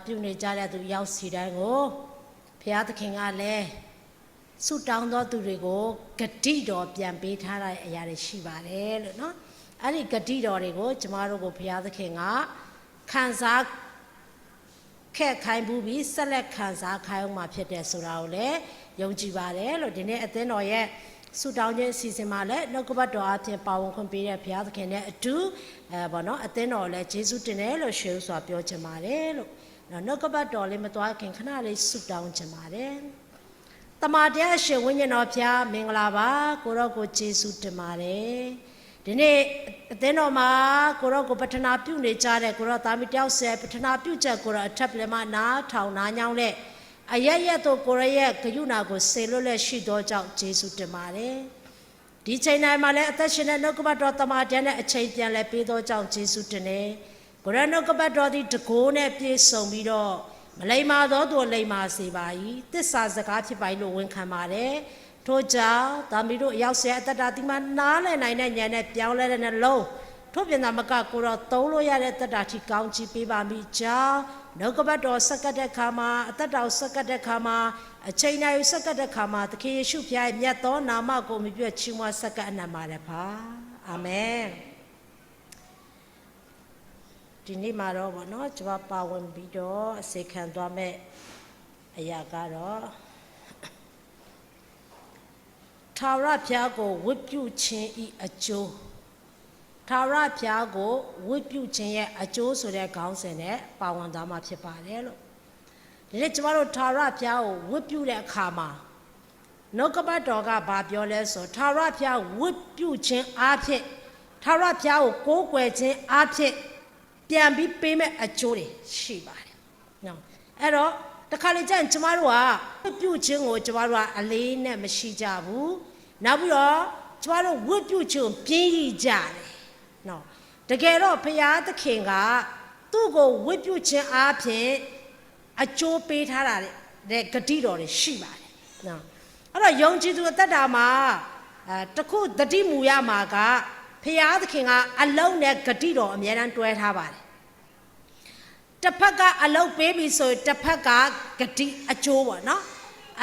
ပြုနေကြတဲ့သူရောက်စီတိုင်းကိုဘုရားသခင်ကလည်းဆုတောင်းသောသူတွေကိုဂတိတော်ပြန်ပေးထားတဲ့အရာတွေရှိပါတယ်လို့နော်အဲ့ဒီဂတိတော်တွေကိုကျမတို့ကိုဘုရားသခင်ကခံစားခဲ့ခိုင်းပြီးဆက်လက်ခံစားခိုင်းအောင်မှာဖြစ်တယ်ဆိုတာကိုလည်းယုံကြည်ပါတယ်လို့ဒီနေ့အသင်းတော်ရဲ့ဆုတောင်းခြင်းအစီအစဉ်မှာလည်းနှုတ်ကပတ်တော်အပြင်ပါဝင်ခွင့်ပေးတဲ့ဘုရားသခင်နဲ့အတူပေါ့နော်အသင်းတော်လည်းယေရှုတင်တယ်လို့ရှေးဥစွာပြောချင်ပါတယ်လို့နှုတ်ကပတ်တော်လေးမသွားခင်ခဏလေးဆုတောင်းချင်ပါတယ်တမန်တော်ရှင်ဝိညာဉ်တော်ဘုရားမင်္ဂလာပါကိုရောကိုယေရှုတင်ပါတယ်ဒီနေ့အသင်းတော်မှာကိုရောကိုပထနာပြုနေကြတဲ့ကိုရောသားမီးတယောက်ဆယ်ပထနာပြုချက်ကိုရောအထက်ပြမနားထောင်နားညောင်းတဲ့အရရက်တို့ကိုရရဲ့ဂယုဏကိုဆေလွတ်လက်ရှိသောကြောင့်ယေရှုတင်ပါတယ်ဒီချိန်တိုင်းမှာလည်းအသက်ရှင်တဲ့နှုတ်ကပတ်တော်တမန်တော်နဲ့အချိန်ပြန်လဲပေးသောကြောင့်ယေရှုတင်တယ်ကိုရနှုတ်ကပတ်တော်သည်တကိုးနဲ့ပြည့်စုံပြီးတော့မလိမ္မာသောသူလိမ္မာစေပါ၏သစ္စာစကားဖြစ်ပါ၏လို့ဝန်ခံပါတယ်ထို့ကြောင့်သားမီးတို့အရောက်ဆဲအတ္တတာဒီမှာနားလည်နိုင်တဲ့ဉာဏ်နဲ့ပြောင်းလဲတဲ့နှလုံးထို့ပြင်သာမကကိုတော့သုံးလို့ရတဲ့တ္တတာထိကောင်းချီးပေးပါမိကြောင်းနှုတ်ကပတ်တော်ဆက်ကတ်တဲ့ခါမှာအသက်တော်ဆက်ကတ်တဲ့ခါမှာအချိန်တိုင်းဆက်ကတ်တဲ့ခါမှာသခင်ယေရှုဖျားရဲ့မြတ်သောနာမကိုမြှွက်ချီးမွမ်းဆက်ကတ်အနံ့ပါတယ်ပါအာမင်ဒီနေ့မှာတော့ဗောနော်ကျွန်မပါဝင်ပြီးတော့အစေခံသွားမဲ့အရာကတော့ထာဝရဘုရားကိုဝတ်ပြုခြင်းဤအကျိုးထာဝရဘုရားကိုဝတ်ပြုခြင်းရဲ့အကျိုးဆိုတဲ့ခေါင်းစဉ်နဲ့ပါဝင်သွားမှာဖြစ်ပါတယ်လို့ဒီနေ့ကျွန်တော်တို့ထာဝရဘုရားကိုဝတ်ပြုတဲ့အခါမှာနှုတ်ကပတ်တော်ကဘာပြောလဲဆိုထာဝရဘုရားဝတ်ပြုခြင်းအားဖြင့်ထာဝရဘုရားကိုကိုးကွယ်ခြင်းအားဖြင့်ပြန်ပြီးပေးမဲ့အကျိုးတွေရှိပါတယ်နော်အဲ့တော့တခါလေကျရင်ကျမတို့ကဝတ်ပြုခြင်းကိုကျမတို့ကအလေးနဲ့မရှိကြဘူးနောက်ပြီးတော့ကျမတို့ဝတ်ပြုခြင်းပြင်းရကြတယ်နော်တကယ်တော့ဘုရားသခင်ကသူ့ကိုဝတ်ပြုခြင်းအားဖြင့်အကျိုးပေးထားတာတဲ့ဂတိတော်တွေရှိပါတယ်နော်အဲ့တော့ယုံကြည်သူအသက်တာမှာတခုတတိမူရမှာကဘုရားသခင်ကအလုံးနဲ့ဂတိတော်အမြဲတမ်းတွဲထားပါတယ်တစ်ဖက်ကအလုံးပေးပြီဆိုရင်တစ်ဖက်ကဂတိအကျိုးပေါ့နော်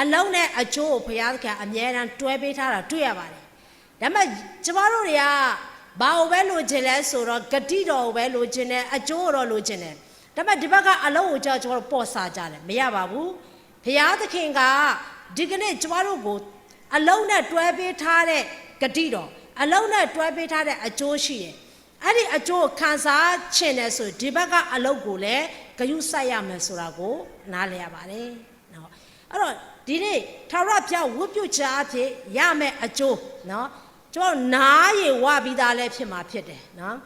အလုံးနဲ့အကျိုးကိုဘုရားသခင်အမြဲတမ်းတွဲပေးထားတာတွေ့ရပါတယ်ဒါပေမဲ့ကျမတို့တွေကဘာကိုပဲလိုချင်လဲဆိုတော့ဂတိတော်ကိုပဲလိုချင်တယ်အကျိုးကိုတော့လိုချင်တယ်ဒါပေမဲ့ဒီဘက်ကအလုံးကိုကြောက်ကျမတို့ပေါ့ဆာကြတယ်မရပါဘူးဘုရားသခင်ကဒီကနေ့ကျမတို့ကိုအလုံးနဲ့တွဲပေးထားတဲ့ဂတိတော်အလုံးနဲ့တွဲပေးထားတဲ့အကျိုးရှိတယ်အဲ့ဒီအကျိုးခံစားချင်တယ်ဆိုဒီဘက်ကအလုပ်ကိုလည်းဂရုစိုက်ရမယ်ဆိုတာကိုနားလည်ရပါတယ်နော်အဲ့တော့ဒီနေ့ထာဝရဘုရားဝတ်ပြုခြင်းအဖြစ်ရမယ်အကျိုးနော်ကျွန်တော်နားရဝပြီးသားလည်းဖြစ်မှာဖြစ်တယ်နော်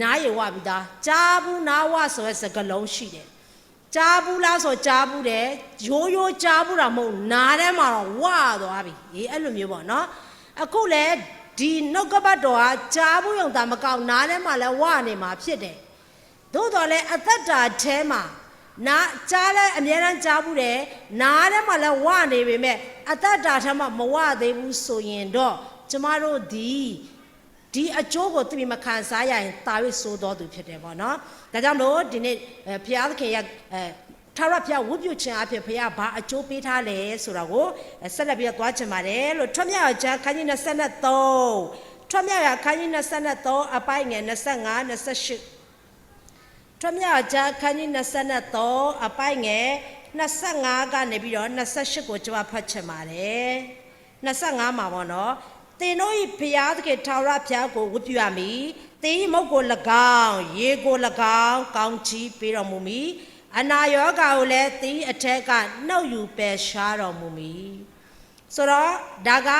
နားရဝပြီးသားကြားဘူးနားဝဆိုတဲ့စကားလုံးရှိတယ်ကြားဘူးလားဆိုကြားဘူးတယ်ရိုးရိုးကြားဘူးတာမဟုတ်နားထဲမှာတော့ဝသွားပြီအဲ့လိုမျိုးပေါ့နော်အခုလည်းဒီနှုတ်ကပတ်တော်ကကြားဘူးရုံသာမကောက်နားထဲမှာလည်းဝနေမှာဖြစ်တယ်သို့တော်လည်းအသက်တာထဲမှာနားကြားလဲအများအားကြားဘူးတယ်နားထဲမှာလည်းဝနေပေမဲ့အသက်တာထဲမှာမဝသေးဘူးဆိုရင်တော့ကျမတို့ဒီအကျိုးကိုသိမခံစားရရင်တာ၍ဆိုတော်သူဖြစ်တယ်ပေါ့နော်ဒါကြောင့်လို့ဒီနေ့ဘုရားသခင်ရဲ့ထာဝရဘုရားဝတ်ပြုခြင်းအဖြစ်ဘုရားဘာအကျိုးပေးထားလဲဆိုတာကိုဆက်လက်ပြီးတော့သွားချင်ပါတယ်လို့ထွတ်မြောက်ကျမ်းခန်းကြီး23ထွတ်မြောက်ခန်းကြီး23အပိုင်းငယ်25 28ထွတ်မြောက်ကျမ်းခန်းကြီး23အပိုင်းငယ်25ကနေပြီးတော့28ကိုကျွန်မဖတ်ချင်ပါတယ်25မှာပေါ့နော်သင်တို့၏ဘုရားသခင်ထာဝရဘုရားကိုဝတ်ပြုရမည်သင်၏မုတ်ကို၎င်းရေကို၎င်းကောင်းချီးပေးတော်မူမည်အနာရောဂါကိုလည်းသင်အထက်ကနှုတ်ယူပယ်ရှားတော်မူမည်ဆိုတော့ဒါက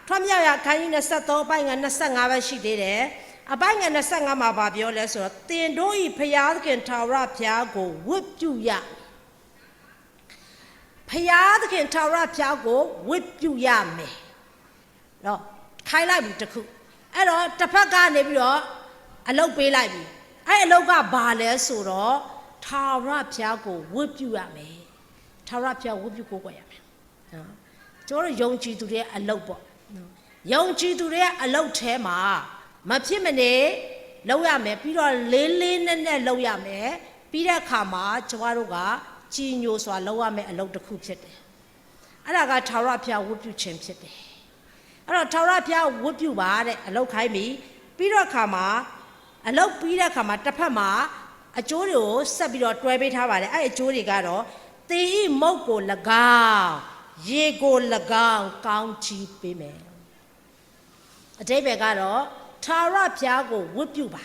ထွတ်မြောက်ရာခန်းကြီး23အပိုင်းငယ်25ပဲရှိသေးတယ်အပိုင်းငယ်25မှာဗာပြောလဲဆိုတော့သင်တို့ဤဘုရားသခင်ထာဝရဘုရားကိုဝတ်ပြုရဘုရားသခင်ထာဝရဘုရားကိုဝတ်ပြုရမယ်တော့ခိုင်းလိုက်ပြီတခုအဲ့တော့တစ်ဖက်ကနေပြီးတော့အလုပ်ပေးလိုက်ပြီအဲ့အလုပ်ကဘာလဲဆိုတော့ထာဝရဘုရားကိုဝတ်ပြုရမယ်ထာဝရဘုရားဝတ်ပြုကိုးကွယ်ရမယ်နော်ကျွန်တော်ယုံကြည်သူတွေအလုပ်ပေါ့နော်ယုံကြည်သူတွေရဲ့အလုပ်ထဲမှာမဖြစ်မနေလုပ်ရမယ်ပြီးတော့လေးလေးနက်နက်လုပ်ရမယ် ပြီးတဲ့အခါမှာကျမတို့ကကြည်ညိုစွာလုပ်ရမယ့်အလုပ်တစ်ခုဖြစ်တယ်အဲ့ဒါကထာဝရဘုရားဝတ်ပြုခြင်းဖြစ်တယ်အဲ့တော့ထာဝရဘုရားဝတ်ပြုပါတဲ့အလုပ်ခိုင်းပြီးတော့အခါမှာအလုပ်ပြီးတဲ့အခါမှာတစ်ဖက်မှာအကျိုးတွေကိုဆက်ပြီးတော့တွဲပေးထားပါတယ်အဲ့အကျိုးတွေကတော့သင်ဤမုတ်ကို၎င်းရေကို၎င်းကောင်းချီးပေးမယ်အတိပ္ပယ်ကတော့ထာဝရဘုရားကိုဝတ်ပြုပါ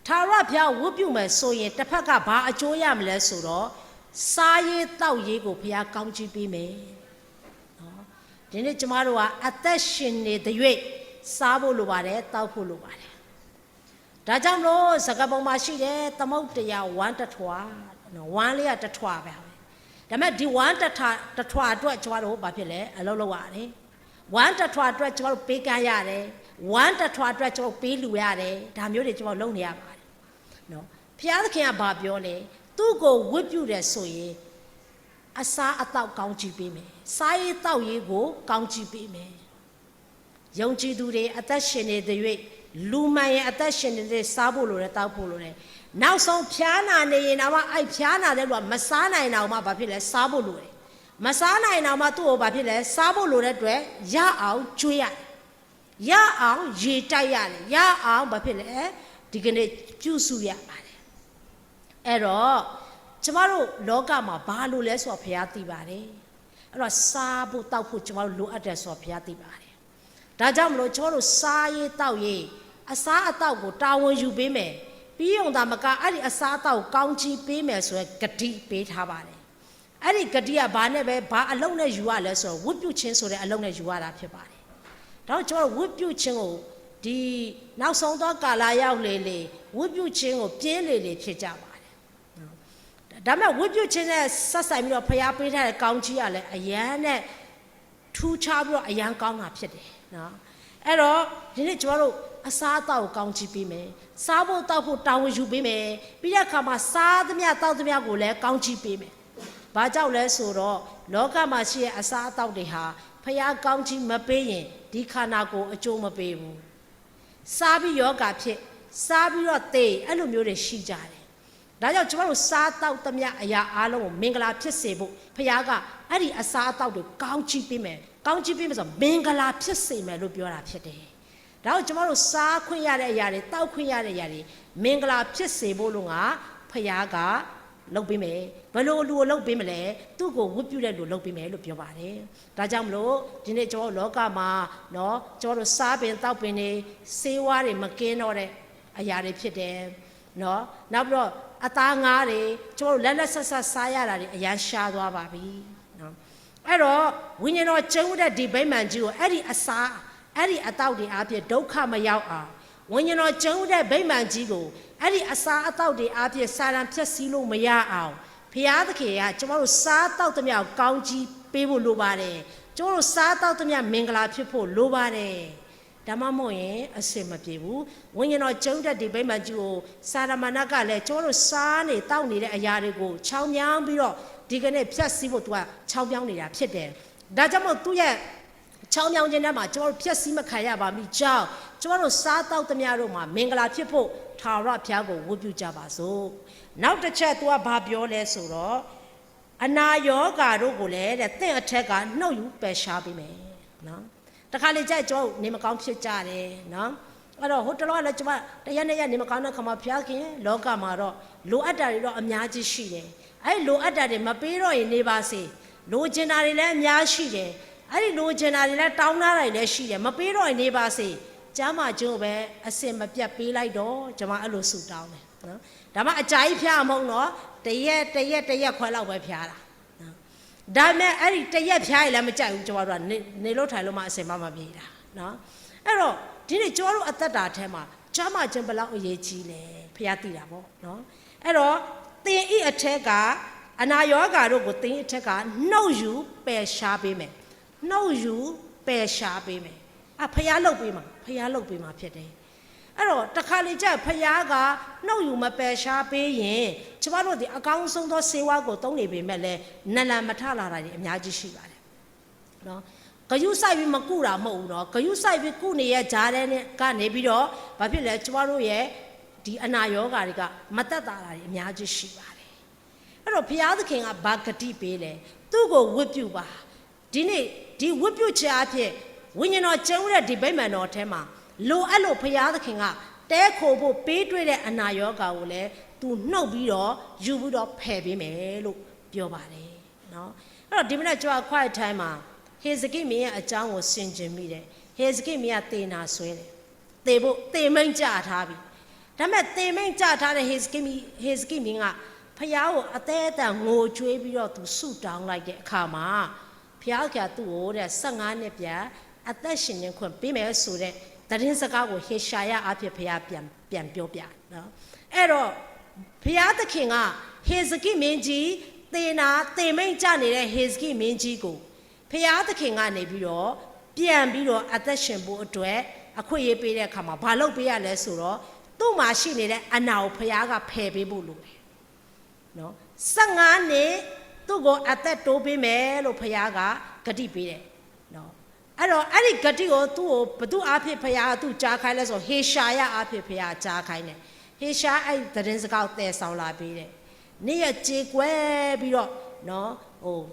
ထာဝရဘုရားဝတ်ပြုမယ်ဆိုရင်တစ်ဖက်ကဘာအကျိုးရမလဲဆိုတော့စားရေးတောက်ရေးကိုဘုရားကောင်းချီးပေးမယ်နော်ဒီနေ့ကျမတို့ကအသက်ရှင်နေတဲ့၍စားဖို့လိုပါတယ်တောက်ဖို့လိုပါတယ်ဒါကြောင့်လို့စကားပုံမှာရှိတယ်သမုတ်တရားဝမ်းတထွာနော်ဝမ်းလေးကတထွာပဲဒါပေမဲ့ဒီဝမ်းတထွာအတွက်ကျမတို့ဘာဖြစ်လဲအလုပ်လုပ်ရတယ်ဝမ်းတထွာအတွက်ကျမတို့ပေးကမ်းရတယ်ဝမ်းတထွာအတွက်ကျမတို့ပေးလူရတယ်ဒါမျိုးတွေကျမတို့လုပ်နေရပါတယ်နော်ဘုရားသခင်ကဘာပြောလဲသူ့ကိုဝတ်ပြုတယ်ဆိုရင်အစားအသောက်ကောင်းချီးပေးမယ်စားရေးတောက်ရေးကိုကောင်းချီးပေးမယ်ယုံကြည်သူတွေအသက်ရှင်နေတဲ့၍လူမှန်ရဲ့အသက်ရှင်နေတဲ့စားဖို့လိုတယ်တောက်ဖို့လိုတယ်နောက်ဆုံးဖျားနာနေရင်တော့အဲ့ဖျားနာတဲ့လူကမစားနိုင်တော့မှဘာဖြစ်လဲစားဖို့လိုတယ်မစားနိုင်တော့မှသူ့ကိုဘာဖြစ်လဲစားဖို့လိုတဲ့အတွက်ရအောင်ကျွေးရတယ်ရအောင်ရေတိုက်ရတယ်ရအောင်ဘာဖြစ်လဲဒီကနေ့ပြုစုရပါတယ်အဲ့တော့ကျမတို့လောကမှာဘာလို့လဲဆိုတော့ဘုရားသိပါတယ်အဲ့တော့စားဖို့တောက်ဖို့ကျမတို့လိုအပ်တယ်ဆိုတော့ဘုရားသိပါတယ်ဒါကြောင့်မလို့ကျမတို့စားရေးတောက်ရေးအစားအသောက်ကိုတာဝန်ယူပေးမယ်ပြီးုံသာမကအဲ့ဒီအစားအသောက်ကောင်းချီးပေးမယ်ဆိုရယ်ဂတိပေးထားပါတယ်အဲ့ဒီဂတိကဘာနဲ့ပဲဘာအလုံးနဲ့ယူရလဲဆိုတော့ဝတ်ပြုခြင်းဆိုတဲ့အလုံးနဲ့ယူရတာဖြစ်ပါတယ်ဒါတော့ကျမတို့ဝတ်ပြုခြင်းကိုဒီနောက်ဆုံးသောကာလရောက်လေဝတ်ပြုခြင်းကိုပြင်းလေဖြစ်ကြပါတယ်ဒါပေမဲ့ဝတ်ပြုခြင်းနဲ့ဆက်ဆိုင်ပြီးတော့ဖျားပေးထားတဲ့ကောင်းချီးကလည်းအရန်နဲ့ထူးခြားပြီးတော့အရန်ကောင်းတာဖြစ်တယ်နော်အဲ့တော့ဒီနေ့ကျမတို့အစားအသောက်ကိုကောင်းချီးပေးမယ်စားဖို့တောက်ဖို့တာဝန်ယူပေးမယ်ပြီးတဲ့အခါမှာစားသမျှတောက်သမျှကိုလည်းကောင်းချီးပေးမယ်ဘာကြောင့်လဲဆိုတော့လောကမှာရှိတဲ့အစားအသောက်တွေဟာဖျားကောင်းချီးမပေးရင်ဒီခန္ဓာကိုယ်အကျိုးမပေးဘူးစားပြီးယောဂဖြစ်စားပြီးတော့သေအဲ့လိုမျိုးတွေရှိကြတယ်ဒါကြောင့်ကျမတို့စားတောက်သမျှအရာအားလုံးကိုမင်္ဂလာဖြစ်စေဖို့ဖျားကအဲ့ဒီအစားအသောက်တွေကောင်းချီးပေးမယ်ကောင်းချီးပေးမယ်ဆိုမင်္ဂလာဖြစ်စေမယ်လို့ပြောတာဖြစ်တယ်ဒါကြောင့်ကျမတို့စားခွင့်ရတဲ့အရာတွေတောက်ခွင့်ရတဲ့အရာတွေမင်္ဂလာဖြစ်စေဖို့လို့ငါဖျားကလုပ်ပေးမယ်ဘယ်လိုလူကိုလုပ်ပေးမလဲသူ့ကိုဝတ်ပြုတဲ့လူလုပ်ပေးမယ်လို့ပြောပါတယ်ဒါကြောင့်မလို့ဒီနေ့ကျွန်တော်လောကမှာเนาะကျွန်တော်တို့စားပင်တောက်ပင်တွေဆေးဝါးတွေမကင်းတော့တဲ့အရာတွေဖြစ်တယ်เนาะနောက်ပြီးတော့အသားငါးတွေကျွန်တော်တို့လက်ဆက်စားရတာတွေအရန်ရှားသွားပါပြီเนาะအဲ့တော့ဝိညာဉ်တော်ကျုံတဲ့ဒီဗိမာန်ကြီးကိုအဲ့ဒီအစားအဲ့ဒီအတောက်တွေအဖြစ်ဒုက္ခမရောက်အောင်ဝိညာဉ်တော်ကျုံတဲ့ဗိမာန်ကြီးကိုအဲ့ဒီအစားအသောက်တွေအဖြစ်စာရန်ဖြတ်စည်းလို့မရအောင်ဘုရားသခင်ကကျမတို့စားတောက်သမျှကိုကောင်းကြီးပေးဖို့လိုပါတယ်ကျမတို့စားတောက်သမျှမင်္ဂလာဖြစ်ဖို့လိုပါတယ်ဒါမှမဟုတ်ရင်အစင်မပြေဘူးဝိညာဉ်တော်ကျုံတဲ့ဒီဗိမာန်ကြီးကိုစာရမဏကလည်းကျမတို့စားနေတောက်နေတဲ့အရာတွေကိုချောင်းမြောင်းပြီးတော့ဒီကနေ့ဖြတ်စည်းဖို့သူကချောင်းမြောင်းနေတာဖြစ်တယ်ဒါကြောင့်မို့သူရဲ့ချောင်းမြောင်းခြင်းထဲမှာကျမတို့ဖြတ်စည်းမခံရပါမိကြောင်းကျမတို့စားတောက်သမျှတို့မှာမင်္ဂလာဖြစ်ဖို့ထာဝရဘုရားကိုဝတ်ပြုကြပါစို့နောက်တစ်ချက်သူကဘာပြောလဲဆိုတော့အနာယောဂါတို့ကိုလည်းတဲ့သင်အထက်ကနှုတ်ယူပယ်ရှားပေးမယ်နော်တခါလေကြိုက်ကျမတို့နေမကောင်းဖြစ်ကြတယ်နော်အဲ့တော့ဟိုတလောကလည်းကျမတရက်နဲ့ရက်နေမကောင်းတဲ့ခါမှာဘုရားခင်လောကမှာတော့လိုအပ်တာတွေတော့အများကြီးရှိတယ်အဲ့လိုအပ်တာတွေမပေးတော့ရင်နေပါစေလိုချင်တာတွေလည်းအများရှိတယ်အဲ့ဒီလိုချင်တာတွေလည်းတောင်းတာတွေလည်းရှိတယ်မပေးတော့ရင်နေပါစေကျမ်းမာခြင်းကိုပဲအစင်မပြတ်ပေးလိုက်တော့ကျွန်မအဲ့လိုဆုတောင်းတယ်နော်ဒါမှအကြာကြီးဖျားမဟုတ်တော့တရက်ခွဲလောက်ပဲဖျားတာနော်ဒါမဲ့အဲ့ဒီတရက်ဖျားရင်လည်းမကြိုက်ဘူးကျွန်တော်တို့ကနေလို့ထိုင်လို့မှအစင်မပြေတာနော်အဲ့တော့ဒီနေ့ကျွန်တော်တို့အသက်တာထဲမှာကျမ်းမာခြင်းဘယ်လောက်အရေးကြီးလဲဖျားသိတာပေါ့နော်အဲ့တော့သင်ဤအထက်ကအနာယောဂါတို့ကိုသင်ဤအထက်ကနှုတ်ယူပယ်ရှားပေးမယ်နှုတ်ယူပယ်ရှားပေးမယ်ဖျားလုတ်ပေးမှာဖျားလုတ်ပေးမှာဖြစ်တယ်အဲ့တော့တခါလေကျဖျားကနှုတ်ယူမပယ်ရှားပေးရင်ကျမတို့ဒီအကောင်းဆုံးသောစေဝါကိုသုံးနေပေမဲ့လည်းနလန်မထလာတာတွေအများကြီးရှိပါတယ်နော်ဂယုစိုက်ပြီးမကုတာမဟုတ်ဘူးနော်ဂယုစိုက်ပြီးကုနေရကြားတဲ့ကနေပြီးတော့ဘာဖြစ်လဲကျမတို့ရဲ့ဒ ဒီအနာယောဂါတွေကမတက်တာတွေအများကြီးရှိပါတယ်အဲ့တော့ဘုရားသခင်ကဘာဂတိပေးလဲသူ့ကိုဝတ်ပြုပါဒီနေ့ဒီဝတ်ပြုခြင်းအဖြစ်ဝိညာဉ်တော်ကျုံတဲ့ဒီဗိမာန်တော်ထဲမှာလိုအပ်လို့ဘုရားသခင်ကတဲခိုဖို့ပေးတွေ့တဲ့အနာယောဂါကိုလည်းသူနှုတ်ပြီးတော့ယူပြီးတော့ဖယ်ပေးမယ်လို့ပြောပါတယ်နော်အဲ့တော့ဒီမနေ့ကျွန်တော် quiet time မှာဟေဇကိမင်းရဲ့အကြောင်းကိုဆင်ခြင်မိတယ်ဟေဇကိမင်းကသေနာဆွဲတယ်သေဖို့သေမိန်ကြထားပြီဒါပေမဲ့သေမိန်ကြထားတဲ့ဟေဇကိမင်းကဖျားကိုအသေးအတန်ငိုကြွေးပြီးတော့သူဆုတောင်းလိုက်တဲ့အခါမှာဖျားကသူ့ကိုတဲ့15နှစ်ပြန်အသက်ရှင်နေခွင့်ပေးမယ်ဆိုတဲ့သတင်းစကားကိုဟေရှာယအဖြစ်ဖျားပြန်ပြောပြနော်အဲ့တော့ဖျားသခင်ကဟေဇကိမင်းကြီးသေမိန်ကြနေတဲ့ဟေဇကိမင်းကြီးကိုဖျားသခင်ကနေပြီးတော့ပြန်ပြီးတော့အသက်ရှင်ဖို့အတွက်အခွင့်အရေးပေးတဲ့အခါမှာဘာလုပ်ပေးရလဲဆိုတော့သူ့မှာရှိနေတဲ့အနာကိုဖျားကဖယ်ပေးဖို့လိုတယ်နော်15နှစ်သူ့ကိုအသက်တိုးပေးမယ်လို့ဖျားကဂတိပေးတယ်နော်အဲ့တော့အဲ့ဒီဂတိကိုသူ့ကိုဘသူအားဖြင့်ဖျားကသူ့ကြားခိုင်းလဲဆိုဟေရှာယအားဖြင့်ဖျားကြားခိုင်းတယ်ဟေရှာအဲ့သတင်းစကားကိုတည်ဆောင်လာပေးတယ်နေ့ရက်ကြေကွဲပြီးတော့နော်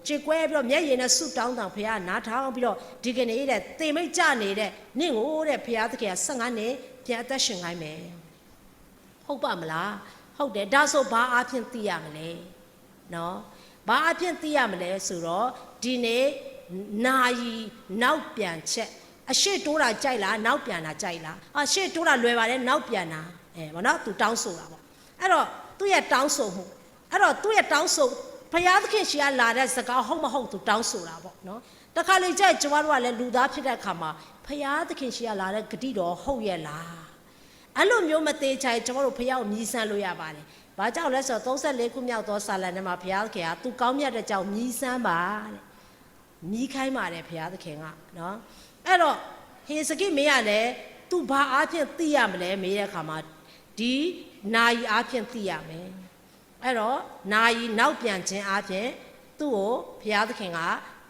ကြေကွဲပြီးတော့မျက်ရည်နဲ့ဆုတောင်းတောင်ဖျားနားထောင်ပြီးတော့ဒီကနေ့တဲ့သေမိတ်ကြနေတဲ့နင့်ကိုတဲ့ဖျားသခင်က15နှစ်ပြန်အသက်ရှင်ခိုင်းမယ်ဟုတ်ပါမလားဟုတ်တယ်ဒါဆိုဘာအဖြစ်သိရမလဲနော်ဘာအဖြစ်သိရမလဲဆိုတော့ဒီနေ့နာယီနောက်ပြန်ချက်အရှိတိုးတာကြိုက်လားနောက်ပြန်တာကြိုက်လားအရှိတိုးတာလွယ်ပါတယ်နောက်ပြန်တာဘာနော်သူတောင်းဆိုတာပေါ့အဲ့တော့သူ့ရဲ့တောင်းဆိုမှုအဲ့တော့သူ့ရဲ့တောင်းဆိုဘုရားသခင်ရှိရလာတဲ့စကားဟုတ်မဟုတ်သူတောင်းဆိုတာပေါ့နော်တခါလေကျကျမတို့ကလည်းလူသားဖြစ်တဲ့အခါမှာဘုရားသခင်ရှိရလာတဲ့ဂတိတော်ဟုတ်ရဲ့လားအဲ့လိုမျိုးမသေးချင်ကျမတို့ဘုရားကိုမြည်ဆန်းလို့ရပါတယ်ဘာကြောင့်လဲဆိုတော့34ခုမြောက်သောစာလံထဲမှာဘုရားသခင်ကသူကောင်းမြတ်တဲ့ကြောင့်မြည်ဆန်းပါတဲ့မြည်ခိုင်းပါတယ်ဘုရားသခင်ကနော်အဲ့တော့ဟေဇကိမင်းကလည်းသူဘာအားဖြင့်သိရမလဲမေးတဲ့အခါမှာဒီနာယီအားဖြင့်သိရမယ်အဲ့တော့နာယီနောက်ပြန်ခြင်းအားဖြင့်သူ့ကိုဘုရားသခင်က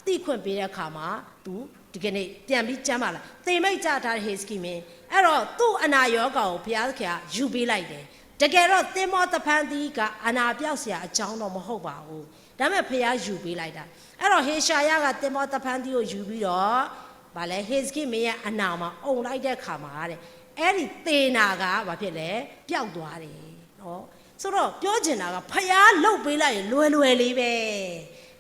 သိခွင့်ပေးတဲ့အခါမှာသူဒီကနေ့ပြန်ပြီးကျမ်းပါလားသေမိတ်ကြထားတဲ့ဟေဇကိမင်းအဲ့တော့သူ့အနာယောဂါကိုဘုရားသခင်ကယူပေးလိုက်တယ်တကယ်တော့သင်္ဘောတဖန်သီးကအနာပြောက်เสียအကြောင်းတော့မဟုတ်ပါဘူးဒါပေမဲ့ဘုရားယူပေးလိုက်တာအဲ့တော့ဟေရှာယကသင်္ဘောတဖန်သီးကိုယူပြီးတော့ဗာလဲဟေဇကိမင်းရဲ့အနာမှာအုံလိုက်တဲ့ခါမှာတဲ့အဲ့ဒီသေနာကဘာဖြစ်လဲပျောက်သွားတယ်နော်ဆိုတော့ပြောချင်တာကဖျားလှုပ်ပေးလိုက်ရင်လွယ်လေးပဲ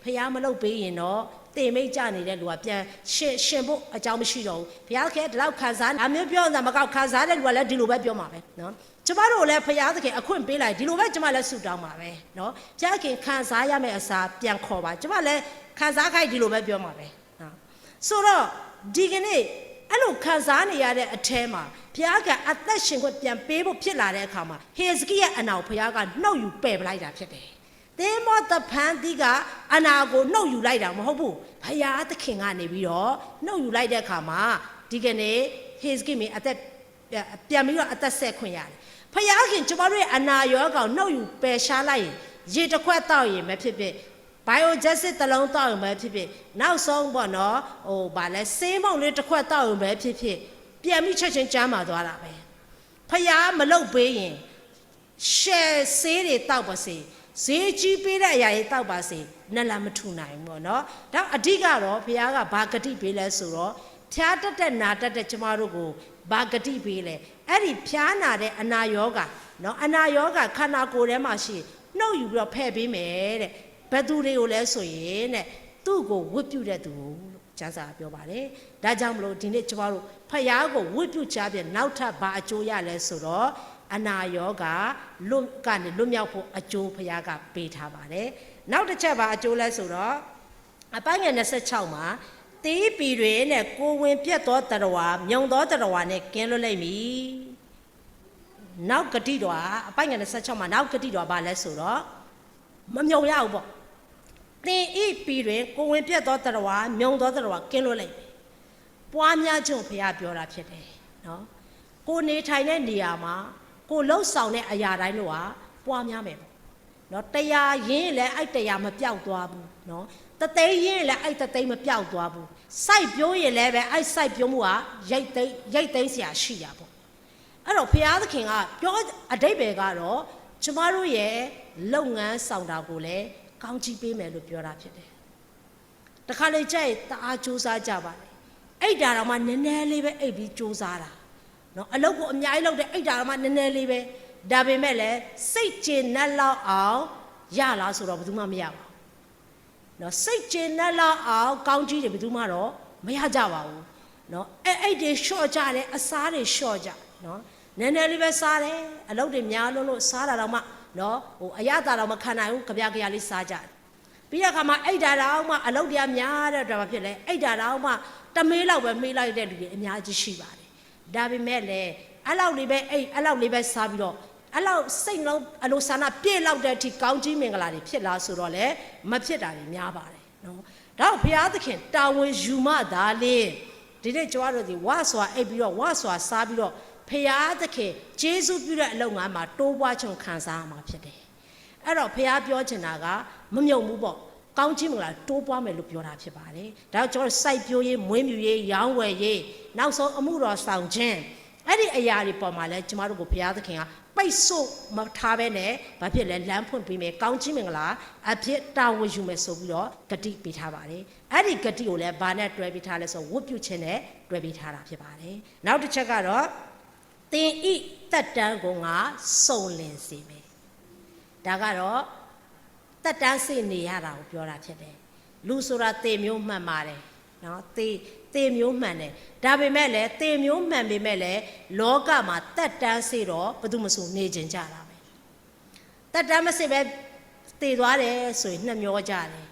ဖျားမလှုပ်ပေးရင်တော့တေမိတ်ကြနေတဲ့လူကပြန်ရှင်ဖို့အကြောင်းမရှိတော့ဘူးဘုရားသခင်ဒီလောက်ခံစားအမျိုးပြောတာမကောက်ခံစားတဲ့လူကလည်းဒီလိုပဲပြောမှာပဲနော်ကျမတို့လည်းဘုရားသခင်အခွင့်ပေးလိုက်ဒီလိုပဲကျမလည်းဆုတောင်းပါပဲနော်ဘုရားခင်ခံစားရမယ့်အစားပြန်ခေါ်ပါကျမလည်းခံစားခိုက်ဒီလိုပဲပြောမှာပဲနော်ဆိုတော့ဒီကနေ့အဲ့လိုခံစားနေရတဲ့အထဲမှာဘုရားကအသက်ရှင်ခွင့်ပြန်ပေးဖို့ဖြစ်လာတဲ့အခါမှာဟေဇကိရဲ့အနာကိုဘုရားကနှုတ်ယူပယ်ပလိုက်တာဖြစ်တယ်သင်္ဘောတဖန်သီးကအနာကိုနှုတ်ယူလိုက်တာမဟုတ်ဘူးဘုရားသခင်ကနေပြီးတော့နှုတ်ယူလိုက်တဲ့အခါမှာဒီကနေ့ဟေဇကိမင်းအသက်ပြန်ပြီးတော့အသက်ဆက်ခွင့်ရတယ်ဘုရားခင်ကျမတို့ရဲ့အနာရောဂါကိုနှုတ်ယူပယ်ရှားလိုက်ရင်ရေတစ်ခွက်တောက်ရင်မဖြစ်ဖြစ်Biogesic တလုံးတောက်ရင်ပဲဖြစ်ဖြစ်နောက်ဆုံးပေါ့နော်ဗာလဲဆေးမုံလေးတစ်ခွက်တောက်ရင်ပဲဖြစ်ဖြစ်ပြန်ပြီးချက်ချင်းကျမ်းမာသွားတာပဲဖယားမလုတ်ပေးရင်ရှယ်ဆေးတွေတောက်ပါစေဈေးကြီးပေးတဲ့အရာတွေတောက်ပါစေနလမထူနိုင်ဘူးပေါ့နော်ဒါအဓိကတော့ဖယားကဘာဂတိပေးလဲဆိုတော့ဖျားတက်တဲ့နာတက်တဲ့ကျမတို့ကိုဘာဂတိပေးလဲအဲ့ဒီဖျားနာတဲ့အနာယောဂနော်အနာယောဂခန္ဓာကိုယ်ထဲမှာရှိနှုတ်ယူပြီးတော့ဖဲ့ပေးမယ်တဲ့ဘယ်သူတွေကိုလဲဆိုရင်တဲ့သူ့ကိုဝတ်ပြုတဲ့သူလို့ကျမ်းစာပြောပါတယ်ဒါကြောင့်မလို့ဒီနေ့ကျမတို့ဖယားကိုဝတ်ပြုချပြန်နောက်ထပ်ဘာအကျိုးရလဲဆိုတော့အနာယောဂလွတ်ကနေလွတ်မြောက်ဖို့အကျိုးဖယားကပေးထားပါတယ်နောက်တစ်ချက်ဘာအကျိုးလဲဆိုတော့အပိုင်းငယ်26မှာတေးပီတွေနဲ့ကိုဝင်ပြတ်သောတရဝါမြုံသောတရဝါနဲ့ကင်းလွတ်လိုက်ပြီနောက်ဂတိတော်အပိုင်းငယ်26မှာနောက်ဂတိတော်ဘာလဲဆိုတော့မမြုံရဘူးပေါ့သင်ဤပြည်တွင်ကိုဝင်ပြတ်သောတရဝါမြုံသောတရဝါကင်းလွတ်လိုက်ပြီပွားများခြင်းဘုရားပြောတာဖြစ်တယ်နော်ကိုနေထိုင်တဲ့နေရာမှာကိုလှုပ်ဆောင်တဲ့အရာတိုင်းတို့ဟာပွားများမယ်ပေါ့နော်တရားရင်းလည်းအဲ့တရားမပြောက်သွားဘူးနော်တသိန်းရင်းလည်းအဲ့တသိန်းမပြောက်သွားဘူးစိုက်ပြိုးရင်လည်းပဲအဲ့စိုက်ပြိုးမှုဟာရိတ်သိမ်းစရာရှိတာပေါ့ အဲ့တော့ဖျားသခင်ကပြောအတိတ်ပဲကတော့ကျမတို့ရဲ့လုပ်ငန်းဆောင်တာကိုလည်းကောင်းကြီးပေးမယ်လို့ပြောတာဖြစ်တယ်တခါလေကြိုက်တအားစူးစမ်းကြပါလေအိတ်တာတော့မှနည်းနည်းလေးပဲအိတ်ပြီးစူးစမ်းတာနော်အလုပ်ကိုအများကြီးလုပ်တဲ့အိတ်တာတော့မှနည်းနည်းလေးပဲဒါပေမဲ့လည်းစိတ်ကျေနပ်လောက်အောင်ရလားဆိုတော့ဘယ်သူမှမရပါဘူးနော်စိတ်ကျေနပ်လောက်အောင်ကောင်းကြီးတွေဘယ်သူမှတော့မရကြပါဘူးနော်အဲ့တွေလျှော့ကြတယ်အစားတွေလျှော့ကြနော်နည်းနည်းလေးပဲစားတယ်အလုပ်တွေများလို့စားတာတော့မှနော်ဟိုအရသာတော့မခံနိုင်ဘူးကြပြလေးစားကြတယ်ပြီးတဲ့အခါမှာအိတ်တာတော့မှအလုပ်တရားများတဲ့အတွက်ဘာဖြစ်လဲအိတ်တာတော့မှတမေးလောက်ပဲမေးလိုက်တဲ့လူတွေအများကြီးရှိပါတယ်ဒါပေမဲ့လည်းအဲ့လောက်လေးပဲအိတ်အဲ့လောက်လေးပဲစားပြီးတော့အဲ့လောက်စိတ်လုံးအလိုဆန္ဒပြည့်လောက်တဲ့အထိကောင်းကြီးမင်္ဂလာတွေဖြစ်လာဆိုတော့လေမဖြစ်တာတွေများပါတယ်နော်ဒါဘုရားသခင်တာဝန်ယူမှသာလေဒီနေ့ကျွန်တော်တို့ဒီဝါစွာအိပ်ပြီးတော့ဝါစွာစားပြီးတော့ဖရာသခင်ဂျေဇုပြုတဲ့အလုပ်ငန်းမှာတိုးပွားချုံခံစားရမှာဖြစ်တယ်။အဲ့တော့ဖရာပြောချင်တာကမမြုံဘူးပေါ့။ကောင်းခြင်းမလားတိုးပွားမယ်လို့ပြောတာဖြစ်ပါတယ်။ဒါကြောင့်ကျွန်တော်စိုက်ပျိုးရေးမွေးမြူရေးရောင်းဝယ်ရေးနောက်ဆုံးအမှုတော်ဆောင်ခြင်းအဲ့ဒီအရာတွေပေါ်မှာလဲကျမတို့ကိုဖရာသခင်ကပိတ်ဆို့မထားဘဲနဲ့ဘာဖြစ်လဲလမ်းဖွင့်ပေးမယ်ကောင်းခြင်းမင်္ဂလာအဖြစ်တာဝန်ယူမယ်ဆိုပြီးတော့ဂတိပေးထားပါတယ်။အဲ့ဒီဂတိကိုလည်းဘာနဲ့တွဲပေးထားလဲဆိုဝတ်ပြုခြင်းနဲ့တွဲပေးထားတာဖြစ်ပါတယ်။နောက်တစ်ချက်ကတော့သင်ဤတက်တန်းကိုငါစုံလင်စေမယ်ဒါကတော့တက်တန်းစေနေရတာကိုပြောတာဖြစ်တယ်လူဆိုတာသေမျိုးမှန်ပါတယ်နော်သေမျိုးမှန်တယ်ဒါပေမဲ့လည်းသေမျိုးမှန်ပေမဲ့လည်းလောကမှာတက်တန်းစေတော့ဘယ်သူမှမဆိုနေကျင်ကြတာပဲတက်တန်းမစေပဲသေသွားတယ်ဆိုရင်နှမျောကြတယ်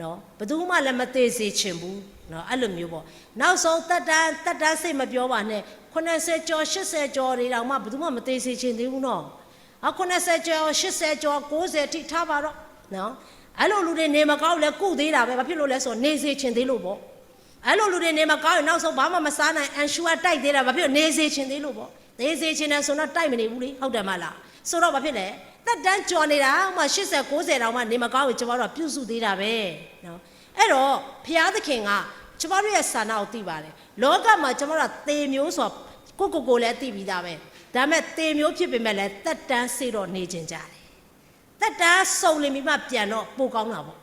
နော်ဘယ်သူမှလည်းမသေးစေချင်ဘူးနော်အဲ့လိုမျိုးပေါ့နောက်ဆုံးတက်တန်းစိတ်မပြောပါနဲ့80ကျော်80ကျော်တွေတောင်မှဘယ်သူမှမသေးစေချင်သေးဘူးနော်80ကျော်80ကျော်90ထိထားပါတော့နော်အဲ့လိုလူတွေနေမကောင်းလဲကုသေးတာပဲဘာဖြစ်လို့လဲဆိုတော့နေစေချင်သေးလို့ပေါ့အဲ့လိုလူတွေနေမကောင်းရင်နောက်ဆုံးဘာမှမစားနိုင်အန်ရှူကတိုက်သေးတာဘာဖြစ်လို့နေစေချင်သေးလို့ပေါ့နေစေချင်တယ်ဆိုတော့တိုက်မနေဘူးလေဟုတ်တယ်မလားဆိုတော့ဘာဖြစ်လဲတက်တန်းကြော်နေတာမှ80 90တောင်မှနေမကောင်းရင်ကျမတို့ကပြုစုသေးတာပဲနော်အဲ့တော့ဘုရားသခင်ကကျမတို့ရဲ့ဆန္ဒကိုသိပါတယ်လောကမှာကျမတို့ကသေမျိုးဆိုကိုလည်းသိပြီးသားပဲဒါပေမဲ့သေမျိုးဖြစ်ပေမဲ့လည်းတက်တန်းစေတော့နေခြင်းကြတယ်တက်တန်းစုံလင်ပြီးမှပြန်တော့ပိုကောင်းတာပေါ့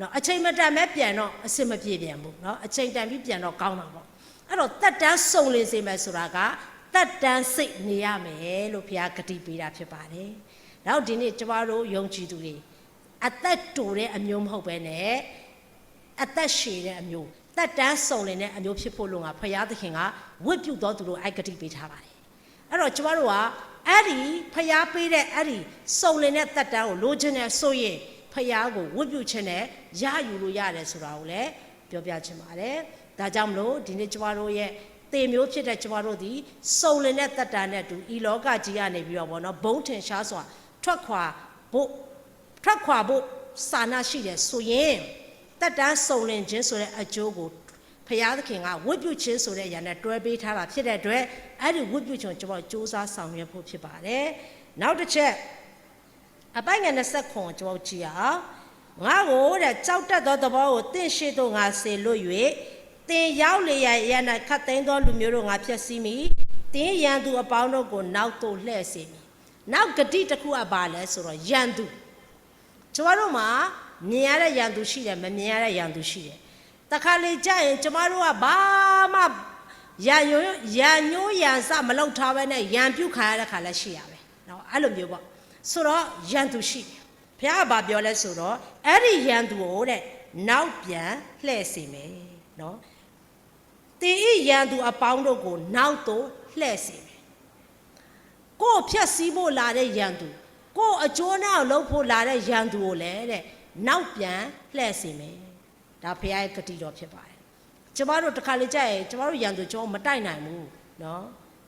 နော်အချိန်မတန်မဲ့ပြန်တော့အဆင်မပြေပြန်ဘူးနော်အချိန်တန်ပြီးပြန်တော့ကောင်းတာပေါ့အဲ့တော့တက်တန်းစုံလင်စေမယ်ဆိုတာကတက်တန်းစိတ်နေရမယ်လို့ဘုရားဂတိပေးတာဖြစ်ပါတယ်နောက်ဒီနေ့ကျမတို့ယုံကြည်သူတွေအသက်တူတဲ့အမျိုးမဟုတ်ပဲနဲ့အသက်ရှည်တဲ့အမျိုးတက်တန်းစုံလင်တဲ့အမျိုးဖြစ်ဖို့လို့ငါဘုရားသခင်ကဝတ်ပြုတော်သူတို့အိုက်ဂတိပေးထားပါတယ်အဲ့တော့ကျမတို့ကအဲ့ဒီဖျားပေးတဲ့အဲ့ဒီစုံလင်တဲ့တက်တန်းကိုလိုချင်တဲ့ဆိုရင်ဖျားကိုဝတ်ပြုခြင်းနဲ့ရယူလို့ရတယ်ဆိုတာကိုလည်းပြောပြချင်ပါတယ်ဒါကြောင့်မလို့ဒီနေ့ကျမတို့ရဲ့သေမျိုးဖြစ်တဲ့ကျမတို့ဒီစုံလင်တဲ့တက်တန်းနဲ့တူဤလောကကြီးကနေပြီးတော့ဗောနော်ဘုံထင်ရှားစွာထွက်ခွာဖို့စာနာရှိတယ်ဆိုရင်တက်တန်းစုံလင်ခြင်းဆိုတဲ့အကျိုးကိုဘုရားသခင်ကဝတ်ပြုခြင်းဆိုတဲ့အရာနဲ့တွဲပေးထားတာဖြစ်တဲ့အတွက်အဲ့ဒီဝတ်ပြုခြင်းကျွန်တော်စူးစမ်းဆောင်ရွက်ဖို့ဖြစ်ပါတယ်နောက်တစ်ချက်အပိုင်းငယ်20ခွန်ကျွန်တော်ကြည့်အောင်ငါကိုတဲ့ကြောက်တတ်သောသဘောကိုတင့်ရှိသို့ငါစေလွတ်၍တင်ရောက်လေရ၌ခတ်သိမ်းသောလူမျိုးတို့ငါဖျက်ဆီးမိတင်းရန်သူအပေါင်းတို့ကိုနောက်သို့လှည့်စေမိနောက်ဂတိတစ်ခုအပါလဲဆိုတော့ရန်သူကျွန်တော်တို့မှာမြင်ရတဲ့ရန်သူရှိတယ်မမြင်ရတဲ့ရန်သူရှိတယ်တခါလေကြာရင်ကျမတို့ကဘာမှရန်ညိုးရန်စမလောက်ထားပဲနဲ့ရန်ပြုတ်ခါရတဲ့ခါလည်းရှိရပဲเนาะအဲ့လိုမျိုးပေါ့ဆိုတော့ရန်သူရှိတယ်ဘုရားကဘာပြောလဲဆိုတော့အဲ့ဒီရန်သူကိုတဲ့နောက်ပြန်လှည့်စေမယ်เนาะတင်ဤရန်သူအပေါင်းတို့ကိုနောက်သို့လှည့်စေမယ်ကိုဖြတ်စည်းဖို့လာတဲ့ရန်သူကိုအကျိုးနောက်လုပ်ဖို့လာတဲ့ရန်သူကိုလည်းတဲ့နောက်ပြန်လှည့်စေမယ်ဒါဘုရားရဲ့ဂတိတော်ဖြစ်ပါတယ်ကျမတို့တစ်ခါလေကြာရင်ကျမတို့ရန်သူကျွန်တော်မတိုက်နိုင်ဘူးเนาะ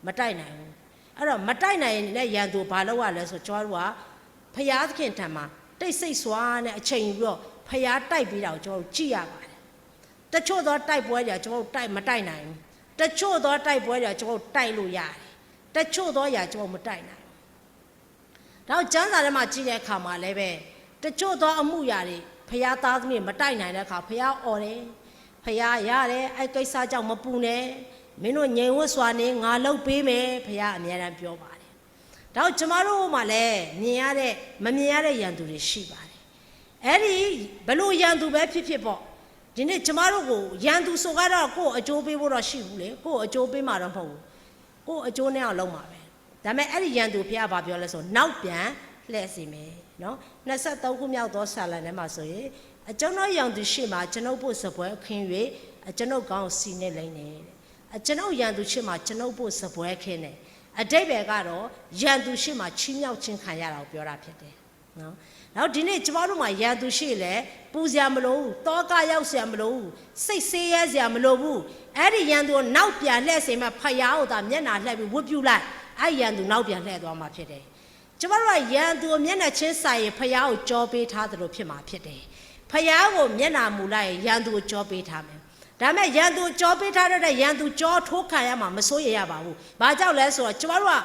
မတိုက်နိုင်ဘူးအဲ့တော့မတိုက်နိုင်တဲ့ရန်သူဘာလုပ်ရလဲဆိုကျွန်တော်တို့ကဘုရားသခင်ထံမှာတိတ်ဆိတ်စွာနဲ့အချိန်ယူပြီးတော့ဘုရားတိုက်ပြီးတာကိုကျွန်တော်တို့ကြည့်ရပါတယ်တချို့သောတိုက်ပွဲတွေကျွန်တော်တို့မတိုက်နိုင်ဘူးတချို့သောတိုက်ပွဲတွေကျွန်တော်တို့တိုက်လို့ရတယ်တချို့သောຢာကျွန်တော်မတိုက်နိုင်ဘူးတော့ကျမ်းစာထဲမှာကြည့်တဲ့အခါမှာလည်းပဲတချို့သောအမှုရာတွေဖျားသားသမီးမတိုက်နိုင်တဲ့အခါဖျားអော်တယ်ဖျားရတယ်အဲ့ကိစ္စကြောင့်မပူနဲ့ မင်းတို့ငြိမ်ဝတ်စွာနေငါလုပ်ပေးမယ်ဖခင်အမြဲတမ်းပြောပါတယ်ဒါကျမတို့မှလည်းမြင်ရတဲ့မမြင်ရတဲ့ရန်သူတွေရှိပါတယ်အဲ့ဒီဘလို့ရန်သူပဲဖြစ်ပေါ့ဒီနေ့ကျမတို့ကိုရန်သူဆိုကတော့ကိုယ်အကျိုးပေးဖို့တော့ရှိဘူးလေကိုယ်အကျိုးပေးမှာတော့မဟုတ်ဘူးကိုယ်အကျိုးနဲ့အောင်လုပ်မှာပဲဒါပေမဲ့အဲ့ဒီရန်သူဖခင်ဘာပြောလဲဆိုနောက်ပြန်လှည့်စီမယ်နော်23ခုမြောက်သောဆာလံထဲမှာဆိုရင်ကျွန်တော်ရန်သူရှိမှကျွန်ုပ်ဖို့စပွဲခင်း၍ကျွန်ုပ်ကောင်းစီနေလိမ့်နေတယ်ကျွန်ုပ်ရန်သူရှိမှကျွန်ုပ်ဖို့စပွဲခင်းတယ်အတိတ်ပဲကတော့ရန်သူရှိမှချီးမြှောက်ခြင်းခံရတာကိုပြောတာဖြစ်တယ်နော်နောက်ဒီနေ့ကျမတို့မှာရန်သူရှိလဲပူစရာမလိုဘူးတောကရောက်စရာမလိုဘူးစိတ်ဆေးရဲစရာမလိုဘူးအဲ့ဒီရန်သူကိုနောက်ပြန်လှည့်စေမှဖယားကိုသာမျက်နှာလှည့်ပြီးဝတ်ပြုလိုက်အဲ့ရန်သူနောက်ပြန်လှည့်သွားမှာဖြစ်တယ်ကျမတို့ကရန်သူကိုမျက်နှာချင်းဆိုင်ရင်ဖယားကိုကြောပေးထားသလိုဖြစ်မှာဖြစ်တယ်ဖယားကိုမျက်နှာမူလိုက်ရင်ရန်သူကိုကြောပေးထားမယ်ဒါမဲ့ရန်သူကြောပေးထားတဲ့ရန်သူကြောထိုးခံရမှာမစိုးရရပါဘူးဘာကြောင့်လဲဆိုတော့ကျမတို့က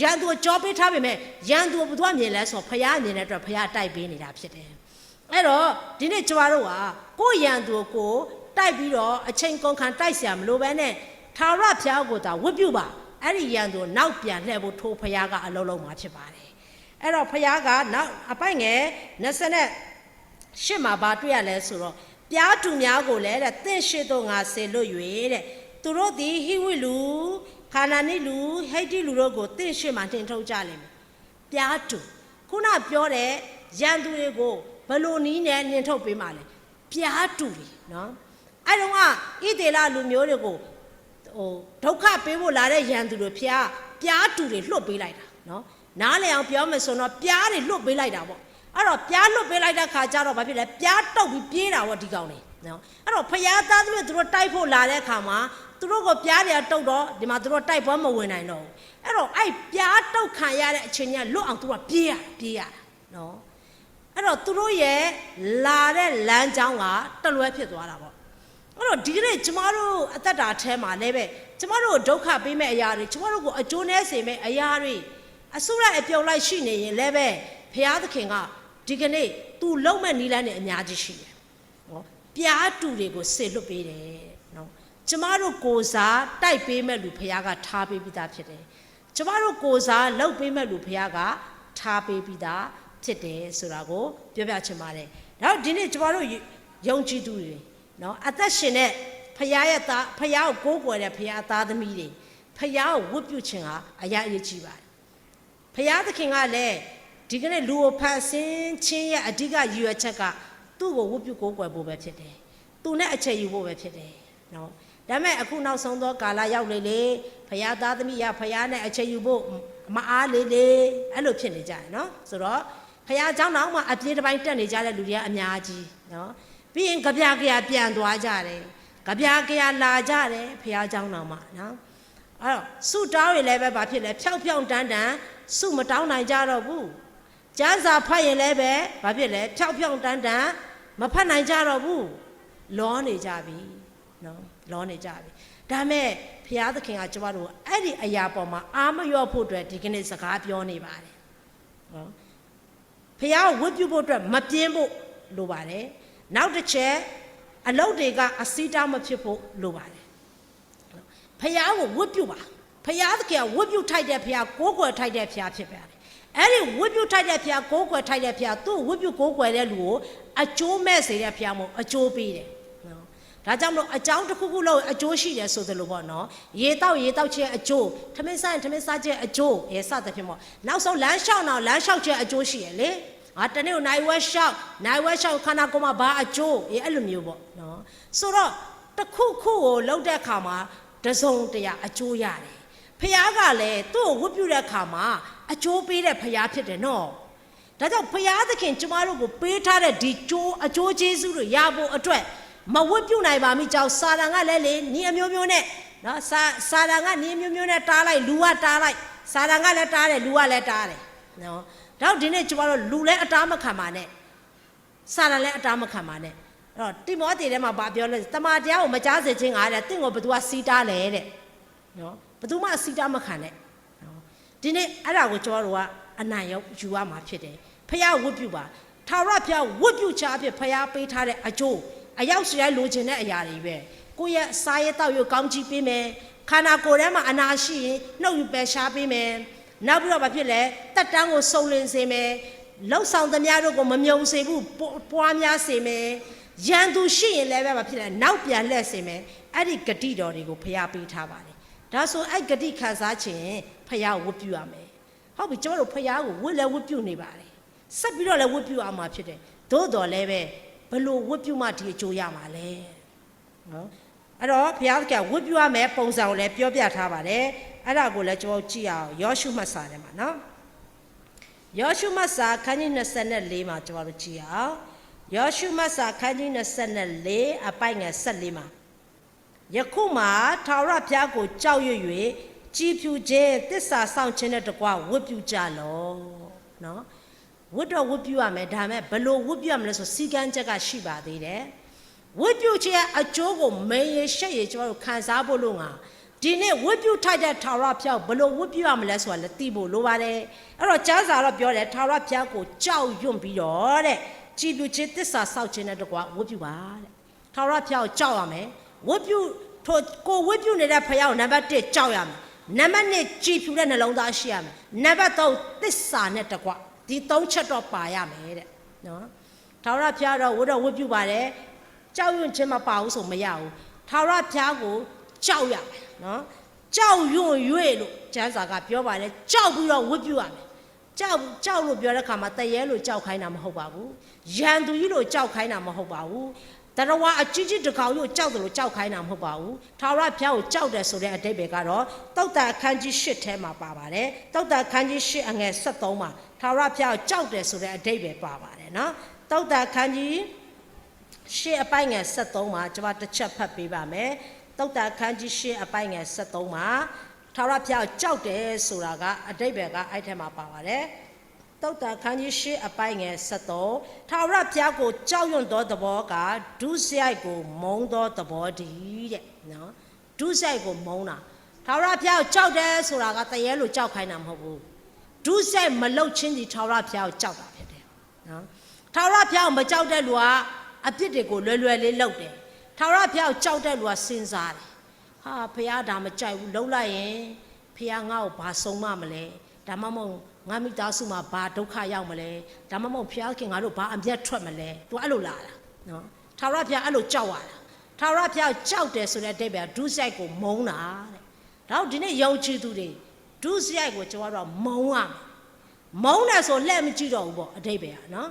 ရန်သူကြောပေးထားပေမဲ့ရန်သူဘုရားမြင်လဲဆိုဖယားမြင်တဲ့အတွက်ဖယားတိုက်ပေးနေတာဖြစ်တယ်အဲ့တော့ဒီနေ့ကျမတို့ကကိုရန်သူကိုတိုက်ပြီးတော့အချိန်ကုန်ခံတိုက်เสียမလိုပဲနဲ့ထာဝရဘုရားကိုသာဝတ်ပြုပါအဲ့ဒီရန်သူနောက်ပြန်လှည့်ဖို့ထိုးဖယားကအလုံးလုံးမှာဖြစ်ပါတယ်အဲ့တော့ဖယားကနောက်အပိုက်ငယ်28မှာဘာတွေ့ရလဲဆိုတော့ပြားတူများကိုလည်းတဲ့သင်ရှိတော့ငါဆေလွတ်၍တဲ့သူတို့သည်ဟိဝိလူခါနာနိလူဟိတ်တိလူတို့ကိုသင်ရှိမှတင်ထုတ်ကြလိမ့်မယ်ပြားတူခုနပြောတဲ့ရန်သူတွေကိုဘလို့နီးနဲ့နှင်ထုတ်ပေးမှလဲပြားတူတွေနော်အဲ့တော့ကဣသေလလူမျိုးတွေကိုဒုက္ခပေးဖို့လာတဲ့ရန်သူတွေဖျားပြားတူတွေလွတ်ပေးလိုက်တာနော်နားလည်အောင်ပြောမယ်ဆိုတော့ပြားတွေလွတ်ပေးလိုက်တာပေါ့အဲ့တော့ပြားလွတ်ပေးလိုက်တဲ့ခါကျတော့ဘာဖြစ်လဲပြားတုတ်ပြီးပြေးတာပေါ့ဒီကောင်တွေနော်အဲ့တော့ဖျားသားသမီးတို့တိုက်ဖို့လာတဲ့ခါမှာသူတို့ကိုပြားတွေတုတ်တော့ဒီမှာသူတို့တိုက်ပွဲမဝင်နိုင်တော့ဘူးအဲ့တော့အဲ့ပြားတုတ်ခံရတဲ့အချိန်ကြီးလွတ်အောင်သူကပြေးရနော်အဲ့တော့သူတို့ရဲ့လာတဲ့လမ်းကြောင်းကတလွဲဖြစ်သွားတာပေါ့အဲ့တော့ဒီကနေ့ကျမတို့အသက်တာထဲမှာလည်းပဲကျမတို့ဒုက္ခပေးမဲ့အရာတွေကျမတို့ကိုအကျိုးနဲ့စေမဲ့အရာတွေအဆုလိုက်အပြုံလိုက်ရှိနေရင်လည်းပဲဘုရားသခင်ကဒီကနေ့သူလုံးမဲ့နီးလန်းနဲ့အများကြီးရှိတယ်နော်ပြားတူတွေကိုဆေလွတ်ပေးတယ်နော်ကျမတို့ကိုစားတိုက်ပေးမဲ့လူဘုရားကထားပေးပြီးသားဖြစ်တယ်ကျမတို့ကိုစားလှုပ်ပေးမဲ့လူဘုရားကထားပေးပြီးသားဖြစ်တယ်ဆိုတာကိုပြောပြချင်ပါတယ်နောက်ဒီနေ့ကျမတို့ယုံကြည်သူတွေနော်အသက်ရှင်တဲ့ဖခင်ရဲ့သားဖခင်ကိုကိုးကွယ်တဲ့ဖခင်သားသမီးတွေဖခင်ကိုဝတ်ပြုခြင်းဟာအရာအရေးကြီးပါတယ်ဖခင်သခင်ကလည်းဒီကနေ့လူကိုဖန်ဆင်းခြင်းရဲ့အဓိကရည်ရွယ်ချက်ကသူ့ကိုဝတ်ပြုကိုးကွယ်ဖို့ပဲဖြစ်တယ်သူနဲ့အချက်ယူဖို့ပဲဖြစ်တယ်နော်ဒါပေမဲ့အခုနောက်ဆုံးသောကာလရောက်လေဖခင်သားသမီးရဖခင်နဲ့အချက်ယူဖို့မအားလေအဲ့လိုဖြစ်နေကြတယ်နော်ဆိုတော့ဖခင်เจ้าနောက်မှာအပြေးတစ်ပိုင်းတက်နေကြတဲ့လူတွေကအများကြီးနော်ပြီးရင်ကြပြကြရပြန်သွားကြတယ်ကြပြကြရလာကြတယ်ဖခင်เจ้าနောက်မှာနော်အဲ့တော့ဆုတောင်းရင်လည်းပဲဘာဖြစ်လဲဖြောက်ဖြောက်တန်းတန်းဆုမတောင်းနိုင်ကြတော့ဘူးကျမ်းစာဖတ်ရင်လည်းပဲဘာဖြစ်လဲဖြောက်ဖြောက်တန်းတန်းမဖတ်နိုင်ကြတော့ဘူးလောနေကြပြီနော်လောနေကြပြီဒါမဲ့ဘုရားသခင်ကကျမတို့အဲ့ဒီအရာပေါ်မှာအာမလျော့ဖို့အတွက်ဒီကနေ့စကားပြောနေပါတယ်နော်ဘုရားကိုဝတ်ပြုဖို့အတွက်မပြင်းဖို့လိုပါတယ်နောက်တစ်ချက်အလုပ်တွေကအစည်းတောင်းမဖြစ်ဖို့လိုပါတယ်ဘုရားကိုဝတ်ပြုပါဘုရားသခင်ကဝတ်ပြုထိုက်တဲ့ဘုရားကိုးကွယ်ထိုက်တဲ့ဘုရားဖြစ်ပါတယ်အဲ့ဒီဝတ်ပြုထိုက်တဲ့ဘုရားကိုးကွယ်ထိုက်တဲ့ဘုရားသူ့ဝတ်ပြုကိုးကွယ်တဲ့လူကိုအကျိုးမဲ့စေတဲ့ဘုရားမို့အကျိုးပေးတယ်နော်ဒါကြောင့်မလို့အကြောင်းတစ်ခုခုလုံးအကျိုးရှိတယ်ဆိုသလိုပေါ့နော်ရေတောက်ခြင်းအကျိုးထမင်းစားရင်ထမင်းစားခြင်းအကျိုးစသဖြင့်ပေါ့နောက်ဆုံးလမ်းလျှောက်ခြင်းအကျိုးရှိရလေတနေ့ကိုနိုင်ဝဲလျှောက်ခန္ဓာကိုယ်မှာဘာအကျိုးအဲ့လိုမျိုးပေါ့နော်ဆိုတော့တစ်ခုခုကိုလုပ်တဲ့အခါမှာတစုံတရာအကျိုးရတယ်ဖခင်ကလည်းသူ့ကိုဝတ်ပြုတဲ့အခါမှာအကျိုးပေးတဲ့ဖခင်ဖြစ်တယ်နော်ဒါကြောင့်ဖခင်သခင်ကျမတို့ကိုပေးထားတဲ့ဒီအကျိုးကျေးဇူးတွေရဖို့အတွက်မဝတ်ပြုနိုင်ပါမိကြောင်းစာတန်ကလည်းလေနီးအမျိုးမျိုးနဲ့နော်စာတန်ကနီးအမျိုးမျိုးနဲ့တားလိုက်လူကတားလိုက်စာတန်ကလည်းတားတယ်လူကလည်းတားတယ်နော်တော့ဒီနေ့ကျမတို့လူလည်းအတားမခံပါနဲ့စာတန်လည်းအတားမခံပါနဲ့အဲ့တော့တိမောသေထဲမှာဗာပြောလဲတမန်တရားကိုမကြားစေခြင်းကတဲ့တင့်ကိုဘသူကစီးတားလဲတဲ့နော်ဘသူမှစီးတားမခံနဲ့နော်ဒီနေ့အဲ့ဒါကိုကျမတို့ကအနိုင်ရောက်ယူရမှာဖြစ်တယ်ဖခင်ဝတ်ပြုပါထာဝရဘုရားဝတ်ပြုချအဖြစ်ဖခင်ပေးထားတဲ့အကျိုးအရောက်စီတိုင်းလိုချင်တဲ့အရာတွေပဲကိုယ့်ရဲ့စားရတောက်ရကောင်းကြီးပေးမယ် ခန္ဓာကိုယ်ထဲမှာအနာရှိရင်နှုတ်ယူပယ်ရှားပေးမယ်နောက်ပြီးတော့ဘာဖြစ်လဲတက်တန်းကိုစုံလင်စေမယ်လှုပ်ဆောင်သမျှတို့ကိုမမြုံစေဘူးပွားများစေမယ်ရန်သူရှိရင်လည်းပဲဘာဖြစ်လဲနောက်ပြန်လှည့်စေမယ်အဲ့ဒီဂတိတော်တွေကိုဖျားပေးထားပါတယ်ဒါဆိုအဲ့ဂတိခံစားခြင်းဖျားဝတ်ပြုရမယ်ဟုတ်ပြီကျွန်တော်တို့ဖျားကိုဝတ်လဲဝတ်ပြုနေပါတယ်ဆက်ပြီးတော့လည်းဝတ်ပြုအောင်မှာဖြစ်တယ်သို့တော်လည်းပဲဘလို့ဝတ်ပြုမှဒီအကျိုးရမှာလဲနော်အဲ့တော့ဘုရားကဝတ်ပြုရမယ်ပုံစံကိုလည်းပြောပြထားပါတယ်အဲ့ဒါကိုလည်းကျွန်တော်ကြည့်အောင်ယောရှုမှတ်စာထဲမှာနော်ယောရှုမှတ်စာခန်းကြီး24မှာကျွန်တော်တို့ကြည့်အောင်ယောရှုမှတ်စာခန်းကြီး24အပိုင်ငယ်14မှာယခုမှထာဝရဘုရားကိုကြောက်ရွံ့၍ကြည်ဖြူခြင်းတစ္ဆာဆောင်ခြင်းနဲ့တကွဝတ်ပြုကြလောနော်ဝတ်တော့ဝတ်ပြုရမယ်ဒါမဲ့ဘလို့ဝတ်ပြုရမလဲဆိုစီကံချက်ကရှိပါသေးတယ်ဝတ်ပြုခြင်းအကျိုးကိုမရေရှက်ရေကျွန်တော်တို့ခံစားဖို့လို့ငါဒီနေ့ဝတ်ပြုထိုက်တဲ့ထာဝရဘုရားဘလို့ဝတ်ပြုရမလဲဆိုတာလည်းသိဖို့လိုပါတယ်အဲ့တော့ကျမ်းစာတော့ပြောတယ်ထာဝရဘုရားကိုကြောက်ရွံ့ပြီးတော့တဲ့ကြည်ဖြူခြင်းတစ္ဆာဆောက်ခြင်းနဲ့တကွဝတ်ပြုပါတဲ့ထာဝရဘုရားကိုကြောက်ရမယ်ဝတ်ပြုကိုဝတ်ပြုနေတဲ့ဘုရားကိုနံပါတ်1ကြောက်ရမယ်နံပါတ်2ကြည်ဖြူတဲ့နှလုံးသားရှိရမယ်နံပါတ်3တစ္ဆာနဲ့တကွဒီ3ချက်တော့ပါရမယ်တဲ့နော်ထာဝရဘုရားတော့ဝတ်ပြုပါတယ်ကြောက်ရွံ့ခြင်းမပါဘူးဆိုမရဘူးထာဝရဘုရားကိုကြောက်ရမယ်နော်ကြောက်ရွံ့၍လို့ကျမ်းစာကပြောပါတယ်ကြောက်ပြီးတော့ဝတ်ပြုရမယ်ကြောက်လို့ပြောတဲ့ခါမှာတရေလို့ကြောက်ခိုင်းတာမဟုတ်ပါဘူးရန်သူကြီးလို့ကြောက်ခိုင်းတာမဟုတ်ပါဘူးတရဝအကြီးကြီးတကောင်လို့ကြောက်တယ်လို့ကြောက်ခိုင်းတာမဟုတ်ပါဘူးထာဝရဘုရားကိုကြောက်တယ်ဆိုတဲ့အဓိပ္ပာယ်ကတော့သုတ်တန်အခန်းကြီး8ထဲမှာပါပါတယ်သုတ်တန်အခန်းကြီး8အငယ်73မှာထာဝရဘုရားကိုကြောက်တယ်ဆိုတဲ့အဓိပ္ပာယ်ပါပါတယ်နော်သုတ်တန်အခန်းကြီး8အပိုင်ငယ်73မှာကျွန်မတစ်ချက်ဖတ်ပေးပါမယ်သုတ်တန်အခန်းကြီး8အပိုင်ငယ်73မှာထာဝရဘုရားကိုကြောက်တယ်ဆိုတာကအဓိပ္ပာယ်ကအဲ့ထဲမှာပါပါတယ်သုတ်တန်အခန်းကြီး8အပိုင်ငယ်73ထာဝရဘုရားကိုကြောက်ရွံ့သောသဘောကဒုစရိုက်ကိုမုန်းသောသဘောတည်းတဲ့နော်ဒုစရိုက်ကိုမုန်းတာထာဝရဘုရားကိုကြောက်တယ်ဆိုတာကတရေလို့ကြောက်ခိုင်းတာမဟုတ်ဘူးဒုစရိုက်မလုတ်ချင်းဒီထာဝရဘုရားကိုကြောက်တာဖြစ်တယ်နော်ထာဝရဘုရားကိုမကြောက်တဲ့လူကအပြစ်တွေကိုလွယ်လွယ်လေးလုပ်တယ်ထာဝရဘုရားကိုကြောက်တဲ့လူကစဉ်းစားတယ်ဟာဘုရားဒါမကြိုက်ဘူးလှုပ်လိုက်ရင်ဘုရားငါ့ကိုဘာဆုံးမမလဲဒါမှမဟုတ်ငါမိသားစုမှာဘာဒုက္ခရောက်မလဲဒါမှမဟုတ်ဘုရားခင်ငါတို့ဘာအမျက်ထွက်မလဲ तू အဲ့လိုလာတာနော်ထာဝရဘုရားအဲ့လိုကြောက်ရတာထာဝရဘုရားကြောက်တယ်ဆိုတဲ့အဓိပ္ပာယ်ဒုစရိုက်ကိုမုန်းတာတဲ့ဒါတော့ဒီနေ့ယုံကြည်သူတွေဒုစရိုက်ကိုကျွန်တော်တို့မုန်းရမယ်မုန်းတယ်ဆိုလှည့်မကြည့်တော့ဘူးပေါ့အဓိပ္ပာယ်ကနော်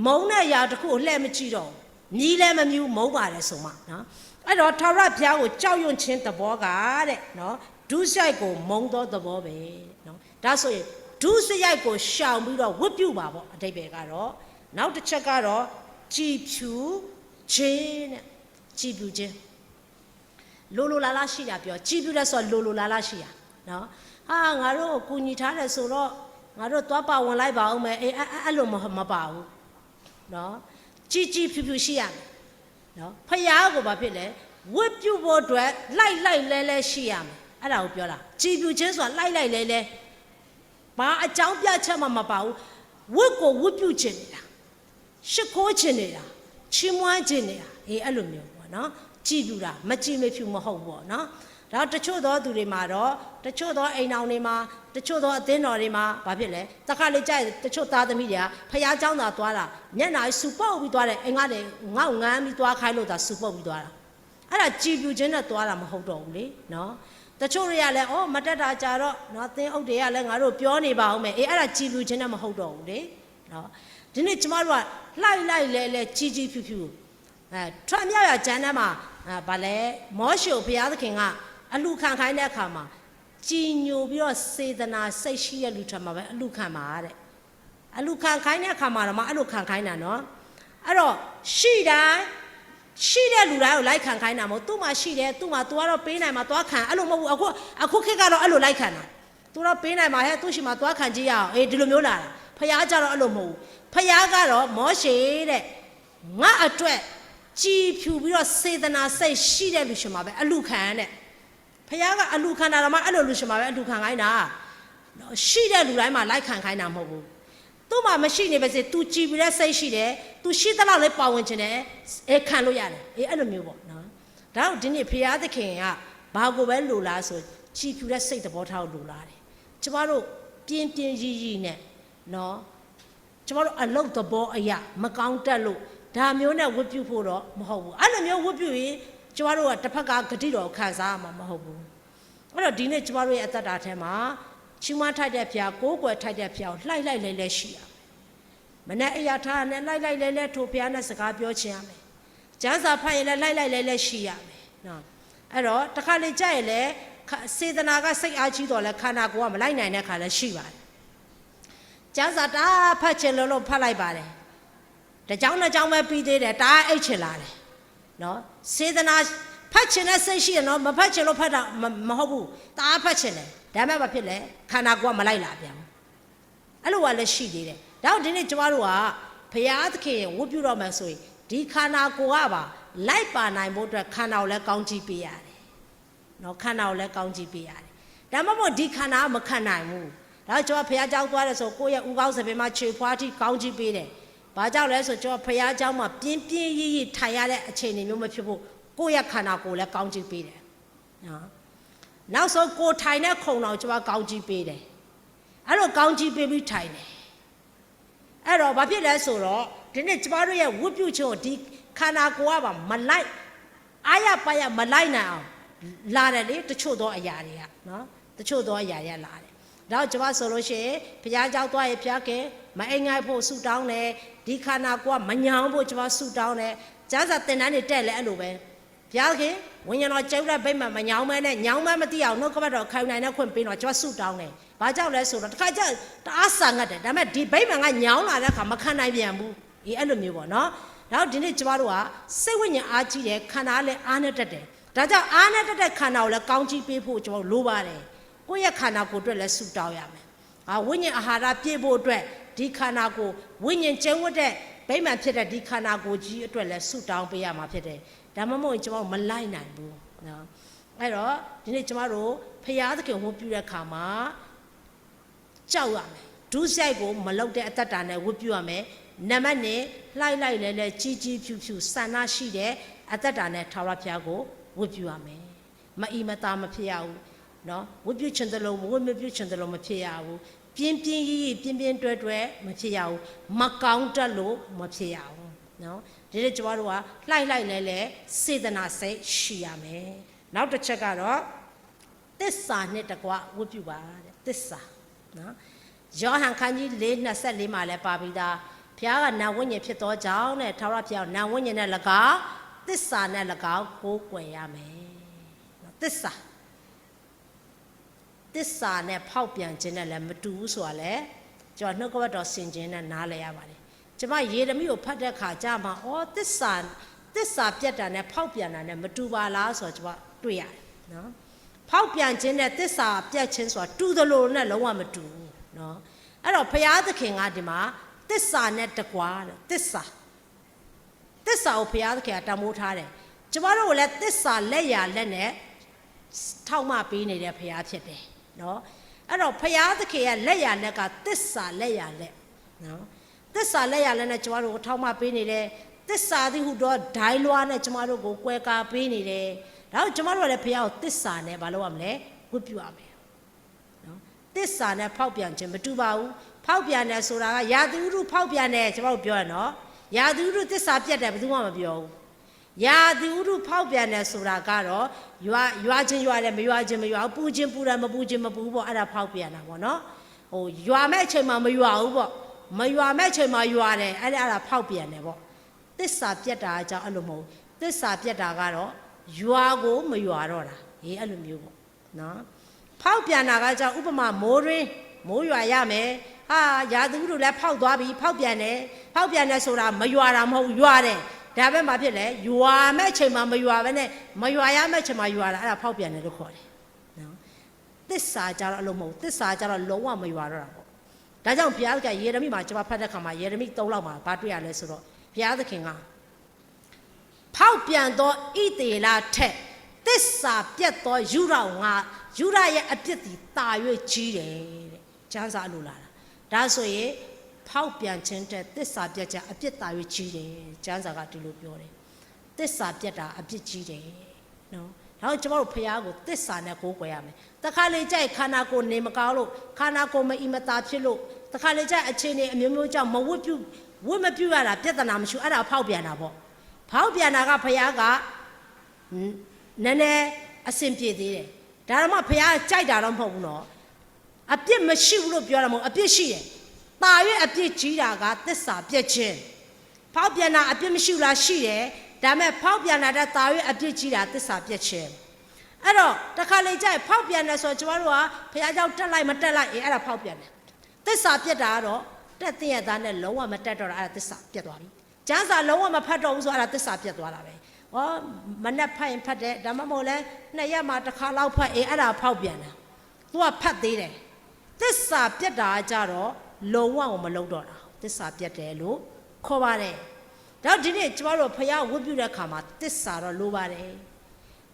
မုန်းတဲ့ຢာတစ်ခုကိုလှည့်မကြည့်တော့ဘူးမြည်လည်းမမြူးမုန်းပါတယ်ဆိုမှနော်အဲ့တော့ထာဝရဘုရားကိုကြောက်ရွံ့ခြင်းသဘောကတဲ့နော်ဒုစရိုက်ကိုမုန်းသောသဘောပဲနော်ဒါဆိုရင်ဒုစရိုက်ကိုရှောင်ပြီးတော့ဝတ်ပြုပါပေါ့အဓိပ္ပာယ်ကတော့နောက်တစ်ချက်ကတော့ကြည်ဖြူခြင်းတဲ့ကြည်ဖြူခြင်းလိုလိုလားလားရှိတာပြောကြည်ဖြူတဲ့ဆိုလိုလိုလားလားရှိတာနော်ဟာငါတို့ကိုကူညီထားတယ်ဆိုတော့ငါတို့သွားပါဝင်လိုက်ပါအောင်မယ်အေးအဲ့လိုမပါဘူးနော်ကြည်ဖြူဖြူရှိရမယ်နော်ဖယားကိုဘာဖြစ်လဲဝတ်ပြုဖို့အတွက်လိုက်လဲရှိရမယ်အဲ့ဒါကိုပြောတာကြည်ဖြူခြင်းဆိုတာလိုက်လဲဘာအကြောင်းပြချက်မှမပါဘူးဝတ်ကိုဝတ်ပြုခြင်းနေတာရှ िख ိုးခြင်းနေတာချီးမွမ်းခြင်းနေတာအေးအဲ့လိုမျိုးပေါ့နော်ကြည်ဖြူတာမကြည်မဖြူမဟုတ်ဘူးပေါ့နော်ဒါတချို့သောသူတွေမှာတော့တချို့သောအိမ်တော်တွေမှာတချို့သောအသင်းတော်တွေမှာဘာဖြစ်လဲတခါလေကြိုက်တချို့သားသမီးတွေကဖယားเจ้าသာသွားတာညနာစူပုတ်ပြီးသွားတယ်အိမ်ကလည်းငေါ့ငန်းပြီးသွားခိုင်းလို့သာစူပုတ်ပြီးသွားတာအဲ့ဒါကြည်ဖြူခြင်းနဲ့သွားတာမဟုတ်တော့ဘူးလေနော်တချို့တွေကလည်းအော်မတက်တာကြတော့နော်သင်းအုပ်တွေကလည်းငါတို့ပြောနေပါအောင်မယ်အေးအဲ့ဒါကြည်ဖြူခြင်းနဲ့မဟုတ်တော့ဘူးလေနော်ဒီနေ့ကျမတို့ကလှိုက်လဲကြည်ဖြူဖြူထွက်မြောက်ရကျမ်းထဲမှာဗာလဲမောရှေဘုရားသခင်ကအလှခံခိုင်းတဲ့အခါမှာကြည်ညိုပြီးတော့စေတနာစိတ်ရှိတဲ့လူထက်မှာပဲအလှခံပါတဲ့အလှခံခိုင်းတဲ့အခါမှာတော့မှအဲ့လိုခံခိုင်းတာနော်အဲ့တော့ရှိတဲ့လူတိုင်းကိုလိုက်ခံခိုင်းတာမဟုတ်သူ့မှာရှိတယ်သူ့မှာ तू ကတော့ပေးနိုင်မှာသွားခံအဲ့လိုမဟုတ်ဘူးအခုခေတ်ကတော့အဲ့လိုလိုက်ခံတာ तू တော့ပေးနိုင်မှာဟဲ့သူ့ရှိမှာသွားခံကြည့်ရအောင်အေးဒီလိုမျိုးလာတာဖယားကြတော့အဲ့လိုမဟုတ်ဘူးဖယားကတော့မောရှေတဲ့ငါအတွက်ကြည်ဖြူပြီးတော့စေတနာစိတ်ရှိတဲ့လူရှိမှာပဲအလှခံတဲ့ဖယားကအလှခံတာတော့မှအဲ့လိုလူရှိမှာပဲအလှခံခိုင်းတာရှိတဲ့လူတိုင်းမှာလိုက်ခံခိုင်းတာမဟုတ်ဘူးသူ့မှာမရှိနေပါစေ तू ကြည်ပြီးတဲ့စိတ်ရှိတယ် तू ရှိသလောက်လေးပါဝင်ခြင်းတယ်ခံလို့ရတယ်အေးအဲ့လိုမျိုးပေါ့နော်ဒါတော့ဒီနေ့ဖယားသခင်က ဘာကိုပဲလိုလားဆိုကြည်ဖြူတဲ့စိတ်သဘောထားကိုလိုလားတယ်ကျမတို့ပြင်းပြင်းရည်ရည်နဲ့နော်ကျမတို့အလုတ်သဘောအရာမကောင်းတတ်လို့ဒါမျိုးနဲ့ဝတ်ပြုဖို့တော့မဟုတ်ဘူးအဲ့လိုမျိုးဝတ်ပြုရင်ကျမတို့ကတစ်ဖက်ကဂတိတော်ခံစားမှာမဟုတ်ဘူးအဲ့တော့ဒီနေ့ကျမတို့ရဲ့အသက်တာထဲမှာချီးမွမ်းထိုက်တဲ့ဖျားကိုးကွယ်ထိုက်တဲ့ဖျားကိုလှိုက်လဲလဲရှိရမယ်မနဲ့အရာထားနဲ့လှိုက်လဲထိုဖျားနဲ့စကားပြောချင်ရမယ်ကျမ်းစာဖတ်ရင်လည်းလှိုက်လဲရှိရမယ်နော်အဲ့တော့တစ်ခါလေကြက်ရင်လည်းစေတနာကစိတ်အားကြီးတော်လဲခန္ဓာကိုယ်ကမလိုက်နိုင်တဲ့ခါလည်းရှိပါတယ်ကျမ်းစာတာဖတ်ချင်လို့ဖတ်လိုက်ပါတယ်တကြောင်တစ်ကြောင်ပဲပြီးသေးတယ်တာအိတ်ချင်လာတယ်နော်စေတနာဖတ်ချင်တဲ့စိတ်ရှိရင်တော့မဖတ်ချင်လို့ဖတ်တာမဟုတ်ဘူးတာဖတ်ချင်တယ်ဒါမှမဖြစ်လဲခန္ဓာကိုယ်ကမလိုက်လာပြန်ဘူးအဲ့လိုကလည်းရှိသေးတယ်ဒါကြောင့်ဒီနေ့ကျမတို့ကဘုရားသခင်ဝတ်ပြုတော့မယ်ဆိုရင်ဒီခန္ဓာကိုယ်ကပါလိုက်ပါနိုင်ဖို့အတွက်ခန္ဓာကိုလည်းကောင်းကြည့်ပေးရတယ်နော်ခန္ဓာကိုလည်းကောင်းကြည့်ပေးရတယ်ဒါမှမဟုတ်ဒီခန္ဓာကမခံနိုင်ဘူးဒါကြောင့်ဘုရားကြောက်သွားတယ်ဆိုကိုယ့်ရဲ့ဥကောင်းစပင်မှာခြေဖွားထိကောင်းကြည့်ပေးတယ်ဘာကြောင့်လဲဆိုကျွန်တော်ဘုရားเจ้าမှာပြင်းပြင်းရည်ရည်ထိုင်ရတဲ့အခြေအနေမျိုးမဖြစ်ဖို့ကိုယ့်ရဲ့ခန္ဓာကိုယ်လည်းကောင်းကြည့်ပေးတယ်နော်နောက်ဆုံးကိုယ်ထိုင်တဲ့ခုံတော်ကျွန်တော်ကောင်းကြည့်ပေးတယ်အဲ့လိုကောင်းကြည့်ပေးပြီးထိုင်တယ်အဲ့တော့ဘာဖြစ်လဲဆိုတော့ဒီနေ့ကျမတို့ရဲ့ဝတ်ပြုခြင်းကိုဒီခန္ဓာကိုယ်ကပါမလိုက်အားရပါရမလိုက်နိုင်အောင်လာတယ်လေတချို့သောအရာတွေကနော်တချို့သောအရာတွေလာတယ်ဒါကြောင့်ကျမဆိုလို့ရှိရင်ဘုရားကြောက်သွားရင်ဘုရားကမအိမ်ငိုက်ဖို့ဆုတောင်းတယ်ဒီခန္ဓာကိုယ်ကမညောင်းဖို့ကျမဆုတောင်းတယ်ကျမ်းစာသင်တန်းတွေတက်လဲအဲ့လိုပဲဘုရားခင်ဝိညာဉ်တော်ကျုပ်တဲ့ဘိတ်မှာမညောင်းမဲနဲ့ညောင်းမဲမသိအောင်နှုတ်ကပတ်တော်ခိုင်နိုင်တဲ့ခွင့်ပေးတော့ကျမဆုတောင်းတယ်ဘာကြောင့်လဲဆိုတော့တခါကျတအားဆာငတ်တယ်ဒါပေမဲ့ဒီဘိတ်မှာကညောင်းလာတဲ့အခါမခံနိုင်ပြန်ဘူးအဲ့လိုမျိုးပေါ့နော်ဒါတော့ဒီနေ့ကျမတို့ကစိတ်ဝိညာဉ်အားကြီးတယ်ခန္ဓာလည်းအားနဲ့တက်တယ်ဒါကြောင့်အားနဲ့တက်တဲ့ခန္ဓာကိုလည်းကောင်းကြီးပေးဖို့ကျမတို့လိုပါတယ်ကိုယ့်ရဲ့ခန္ဓာကိုယ်အတွက်လည်းဆုတောင်းရမယ်ဝိညာဉ်အာဟာရပြည့်ဖို့အတွက်ဒီခန္ဓာကိုယ်ဝိညာဉ်ကျုံဝတ်တဲ့ဗိမာန်ဖြစ်တဲ့ဒီခန္ဓာကိုယ်ကြီးအတွက်လည်းဆုတောင်းပေးရမှာဖြစ်တယ်ဒါမှမဟုတ်ကျမတို့မလိုက်နိုင်ဘူးနော်အဲ့တော့ဒီနေ့ကျမတို့ဖရာသခင်ဝတ်ပြုတဲ့ခါမှာကြောက်ရမယ်ဒုစရိုက်ကိုမလုပ်တဲ့အတ္တတာနဲ့ဝတ်ပြုရမယ်နံပါတ်1လှိုက်လဲကြီးကြီးဖြူဖြူဆန္ဒရှိတဲ့အတ္တတာနဲ့ထာဝရဘုရားကိုဝတ်ပြုရမယ်မအီမသားမဖြစ်ရဘူးနော်ဝတ်ပြုခြင်းတလုံးဝတ်မပြုခြင်းတလုံးမဖြစ်ရဘူးပြင်းပြင်းကြီးပြင်းပြင်းတွဲတွဲမဖြစ်ရဘူးမကောင်းတတ်လို့မဖြစ်ရဘူးနော်ဒီနေ့ကျမတို့ကလှိုက်လဲစေတနာစိတ်ရှိရမယ်နောက်တစ်ချက်ကတော့သစ္စာနဲ့တကွဝတ်ပြုပါတဲ့သစ္စာနော်ယောဟန်ခန်းကြီး4:24မှာလည်းပါပြီးသားဘုရားကနာဝိညာဉ်ဖြစ်သောကြောင့်တဲ့ထာဝရဘုရားနာဝိညာဉ်နဲ့၎င်းသစ္စာနဲ့၎င်းကိုးကွယ်ရမယ်နော်သစ္စာနဲ့ဖောက်ပြန်ခြင်းနဲ့လည်းမတူဘူးဆိုတာလေကျွန်တော်နှုတ်ကပတ်တော်ဆင်ခြင်နဲ့နားလည်ရပါတယ်ကျမယေရမိကိုဖတ်တဲ့ခါကျမှသစ္စာပြတ်တာနဲ့ဖောက်ပြန်တာနဲ့မတူပါလားဆိုတော့ကျွန်မတွေ့ရတယ်နော်ဖောက်ပြန်ခြင်းနဲ့သစ္စာပြတ်ခြင်းဆိုတာတူသလိုနဲ့လုံးဝမတူဘူးနော်အဲ့တော့ဘုရားသခင်ကဒီမှာသစ္စာနဲ့တကွာတဲ့သစ္စာကိုဘုရားသခင်ကတမိုးထားတယ်ကျမတို့ကလည်းသစ္စာလက်ရလက်နဲ့ထောက်မပေးနေတဲ့ဘုရားဖြစ်တယ်နော်အဲ့တော့ဘုရားသခင်ရဲ့လက်ရလက်ကသစ္စာလက်ရလက်နော်သစ္စာလက်ရလက်နဲ့ကျမတို့ကိုထောက်မပေးနေတယ်သစ္စာသည်ဟုတော့ဒိုင်းလွားနဲ့ကျမတို့ကိုကွဲကားပေးနေတယ်ဒါကြောင့်ကျမတို့လည်းဘုရားကိုသစ္စာနဲ့မလုပ်ရမလဲဝတ်ပြုရမယ်နော်သစ္စာနဲ့ဖောက်ပြန်ခြင်းမတူပါဘူးဖောက်ပြန်တယ်ဆိုတာကယာသူရုဖောက်ပြန်တယ်ကျမတို့ပြောရနော်ယာသူရုသစ္စာပြတ်တယ်ဘယ်သူမှမပြောဘူးယာသူရုဖောက်ပြန်တယ်ဆိုတာကတော့ရွာချင်းရွာတယ်မရွာချင်းမရွာဘူးပူချင်းပူတယ်မပူချင်းမပူပေါ့အဲ့ဒါဖောက်ပြန်တာပေါ့နော်ရွာမဲ့အချိန်မှာမရွာဘူးပေါ့မရွာမဲ့အချိန်မှာရွာတယ်အဲ့ဒါဖောက်ပြန်တယ်ပေါ့သစ္စာပြတ်တာအကြောင်းအဲ့လိုမဟုတ်သစ္စာပြတ်တာကတော့ရွာကိုမရွာတော့တာအဲ့လိုမျိုးပေါ့နော်ဖောက်ပြန်တာကကြောင့်ဥပမာမိုးရွာရမယ်ဟာရာသူတို့လည်းဖောက်သွားပြီဖောက်ပြန်တယ်ဆိုတာမရွာတာမဟုတ်ရွာတယ်ဒါပဲမှဖြစ်လေရွာမဲ့အချိန်မှာမရွာပဲနဲ့မရွာရမဲ့အချိန်မှာရွာတာအဲ့ဒါဖောက်ပြန်တယ်လို့ခေါ်တယ်နော်သစ္စာကြတော့အလုံးမဟုတ်သစ္စာကြတော့လုံးဝမရွာတော့တာပေါ့ဒါကြောင့်ဘုရားသခင်ယေရမိမှာကျွန်မဖတ်တဲ့ခါမှာယေရမိ3လောက်မှာဘာတွေ့ရလဲဆိုတော့ဘုရားသခင်ကဖောက်ပြန်သောဣသေလထက်သစ္စာပြတ်သောယူရရဲ့အပြစ်သည်တာ၍ကြီးတယ်တဲ့ကျမ်းစာလိုလာတာဒါဆိုရင်ဖောက်ပြန်ခြင်းတဲ့သစ္စာပြတ်ခြင်းအပြစ်တာ၍ကြီးတယ်ကျမ်းစာကဒီလိုပြောတယ်သစ္စာပြတ်တာအပြစ်ကြီးတယ်နော်ဒါ နောက်ကျမတို့ဖခင်ကိုသစ္စာနဲ့ကိုးကွယ်ရမယ်တခါလေကြိုက်ခန္ဓာကိုယ်နေမကောင်းလို့ခန္ဓာကိုယ်မအီမသာဖြစ်လို့တခါလေကြိုက်အခြေအနေအမျိုးမျိုးကြောင့်မဝတ်မပြုရတာပြဿနာမရှိအဲ့ဒါဖောက်ပြန်တာပေါ့ဖောက်ပြန်တာကဖခင်ကနည်းနည်းအဆင်ပြေသေးတယ်ဒါတော့မှဖခင်ကြိုက်တာတော့မဟုတ်ဘူးနော်အပြစ်မရှိဘူးလို့ပြောတာမဟုတ်အပြစ်ရှိတယ်တာ၍အပြစ်ကြီးတာကသစ္စာပြည့်ခြင်းဖောက်ပြန်တာအပြစ်မရှိလားရှိတယ်ဒါပေမဲ့ဖောက်ပြန်တာတဲ့တာ၍အပြစ်ကြီးတာသစ္စာပြည့်ခြင်းအဲ့တော့တခါလေကြိုက်ဖောက်ပြန်တယ်ဆိုတော့ကျမတို့ကဖခင်ကြောင့်တက်လိုက်မတက်လိုက်အဲ့ဒါဖောက်ပြန်တယ်သစ္စာပြည့်တာကတော့တက်တဲ့ရသားနဲ့လုံးဝမတက်တော့တာအဲ့ဒါသစ္စာပြည့်သွားပြီကျမ်းစာလုံးဝမဖတ်တော့ဘူးဆိုအဲ့ဒါသစ္စာပြည့်သွားတာပဲဟောမနဲ့ဖတ်ရင်ဖတ်တယ်ဒါမှမဟုတ်လဲနှစ်ရက်မှတစ်ခါလောက်ဖတ်အဲ့ဒါဖောက်ပြန်တယ်သူကဖတ်သေးတယ်သစ္စာပြတ်တာကြတော့လုံးဝမလုံးတော့တာသစ္စာပြတ်တယ်လို့ခေါ်ပါတယ်ဒါဒီနေ့ကျမတို့ဖခင်ဝတ်ပြုတဲ့အခါမှာသစ္စာတော့လိုပါတယ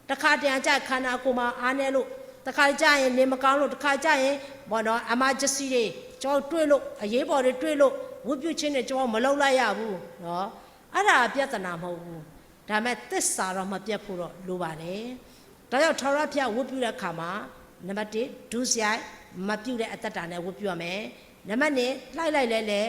်တခါတည်းကြခန္ဓာကိုယ်မှာအားနေလို့တခါကြရင်နေမကောင်းလို့တခါကြရင်ဘောနော်အမဂျစီတွေကျွန်တော်တွေ့လို့အရေးပေါ်တွေတွေ့လို့ဝတ်ပြုခြင်းနဲ့ကျွန်တော်မလုံးလိုက်ရဘူးနော်အဲ့ဒါပြဿနာမဟုတ်ဘူးဒါပေမဲ့သစ္စာတော့မပြတ်ဖို့တော့လိုပါတယ်ဒါကြောင့်ထာဝရဘုရားဝတ်ပြုတဲ့အခါမှာနံပါတ်1ဒုစရိုက်မပြုတဲ့အတ္တတာနဲ့ဝတ်ပြုရမယ်နံပါတ်2လိုက်လ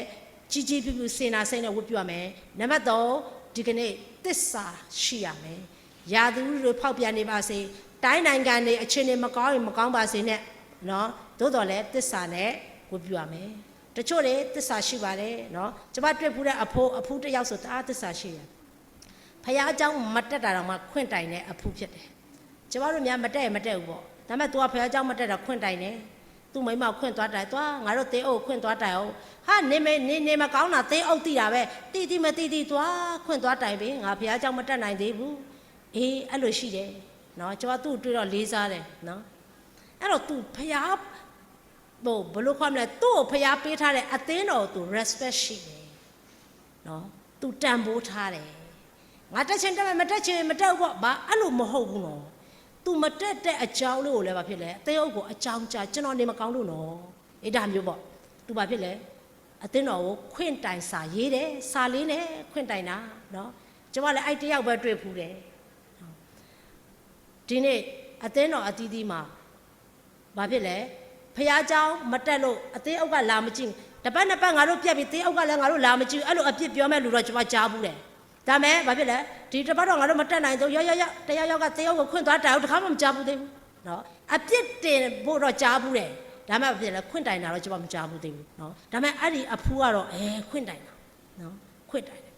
ဲကြီးကြီးပြူပြူစင်နာစိမ့်နဲ့ဝတ်ပြုရမယ်နံပါတ်3ဒီကနေ့သစ္စာရှိရမယ်ရာသူတွေဖောက်ပြန်နေပါစေတိုင်းနိုင်ငံတွေအခြေအနေမကောင်းရင်မကောင်းပါစေနဲ့နော်သို့တော်လည်းသစ္စာနဲ့ဝတ်ပြုရမယ်တချို့တွေသစ္စာရှိပါတယ်နော်ကျွန်မတွေ့ဖူးတဲ့အဖိုးတစ်ယောက်ဆိုတအားသစ္စာရှိတယ်ဖခင်အကြောင်းမတက်တာတော့မှခွင့်တိုင်တဲ့အဖိုးဖြစ်တယ်ကျွန်မတို့များမတက်ရင်မတက်ဘူးပေါ့ဒါပေမဲ့ तू ကဖခင်အကြောင်းမတက်တာခွင့်တိုင်တယ်သူ့မိမခွင့်သွားတိုင်သွားငါတို့သေးအုပ်ခွင့်သွားတိုင်အောင်ဟာနေမကောင်းတာသေးအုပ်တိတာပဲတိမတိသွားခွင့်သွားတိုင်ပြီငါဖခင်အကြောင်းမတက်နိုင်သေးဘူးအေးအဲ့လိုရှိတယ်နော်ကျွန်တော်သူ့တွေ့တော့လေးစားတယ်နော်အဲ့တော့ तू ဖခင်ဘလို့ခေါ်မလဲသူ့ကိုဖျားပေးထားတဲ့အသင်းတော်သူ respect ရှိတယ်နော်သူတန်ဖိုးထားတယ်ငါတက်ချင်တက်မယ်မတက်ချင်မတက်ဘူးပေါ့ဘာအဲ့လိုမဟုတ်ဘူးနော်သူမတက်တဲ့အကြောင်းလေးကိုလည်းဘာဖြစ်လဲအသင်းအုပ်ကိုအကြောင်းကြားကျွန်တော်နေမကောင်းလို့နော်အဲ့ဒါမျိုးပေါ့သူဘာဖြစ်လဲအသင်းတော်ကိုခွင့်တိုင်စာရေးတယ်စာလေးနဲ့ခွင့်တိုင်တာနော်ကျွန်မလည်းအဲ့တယောက်ပဲတွေ့ဖူးတယ်ဒီနေ့အသင်းတော်အသီးသီးမှာဘာဖြစ်လဲဖះเจ้าမတက်လို့အသေးအုပ်ကလာမကြည့်တပတ်နှစ်ပတ်ငါတို့ပြက်ပြီးသေးအုပ်ကလည်းငါတို့လာမကြည့်အဲ့လိုအပြစ်ပြောမဲ့လူတော့ကျွန်မကြားဘူးတယ်ဒါမဲ့ဘာဖြစ်လဲဒီတပတ်တော့ငါတို့မတက်နိုင်တော့ရောက်တယောက်ကသေးအုပ်ကိုခွင့်သွားတိုင်အောင်တခါမှမကြားဘူးသေးဘူးနော်အပြစ်တင်ဖို့တော့ကြားဘူးတယ်ဒါမဲ့ဘာဖြစ်လဲခွင့်တိုင်တာတော့ကျွန်မမကြားဘူးသေးဘူးနော်ဒါမဲ့အဲ့ဒီအဖူးကတော့ခွင့်တိုင်တာနော်ခွင့်တိုင်တယ်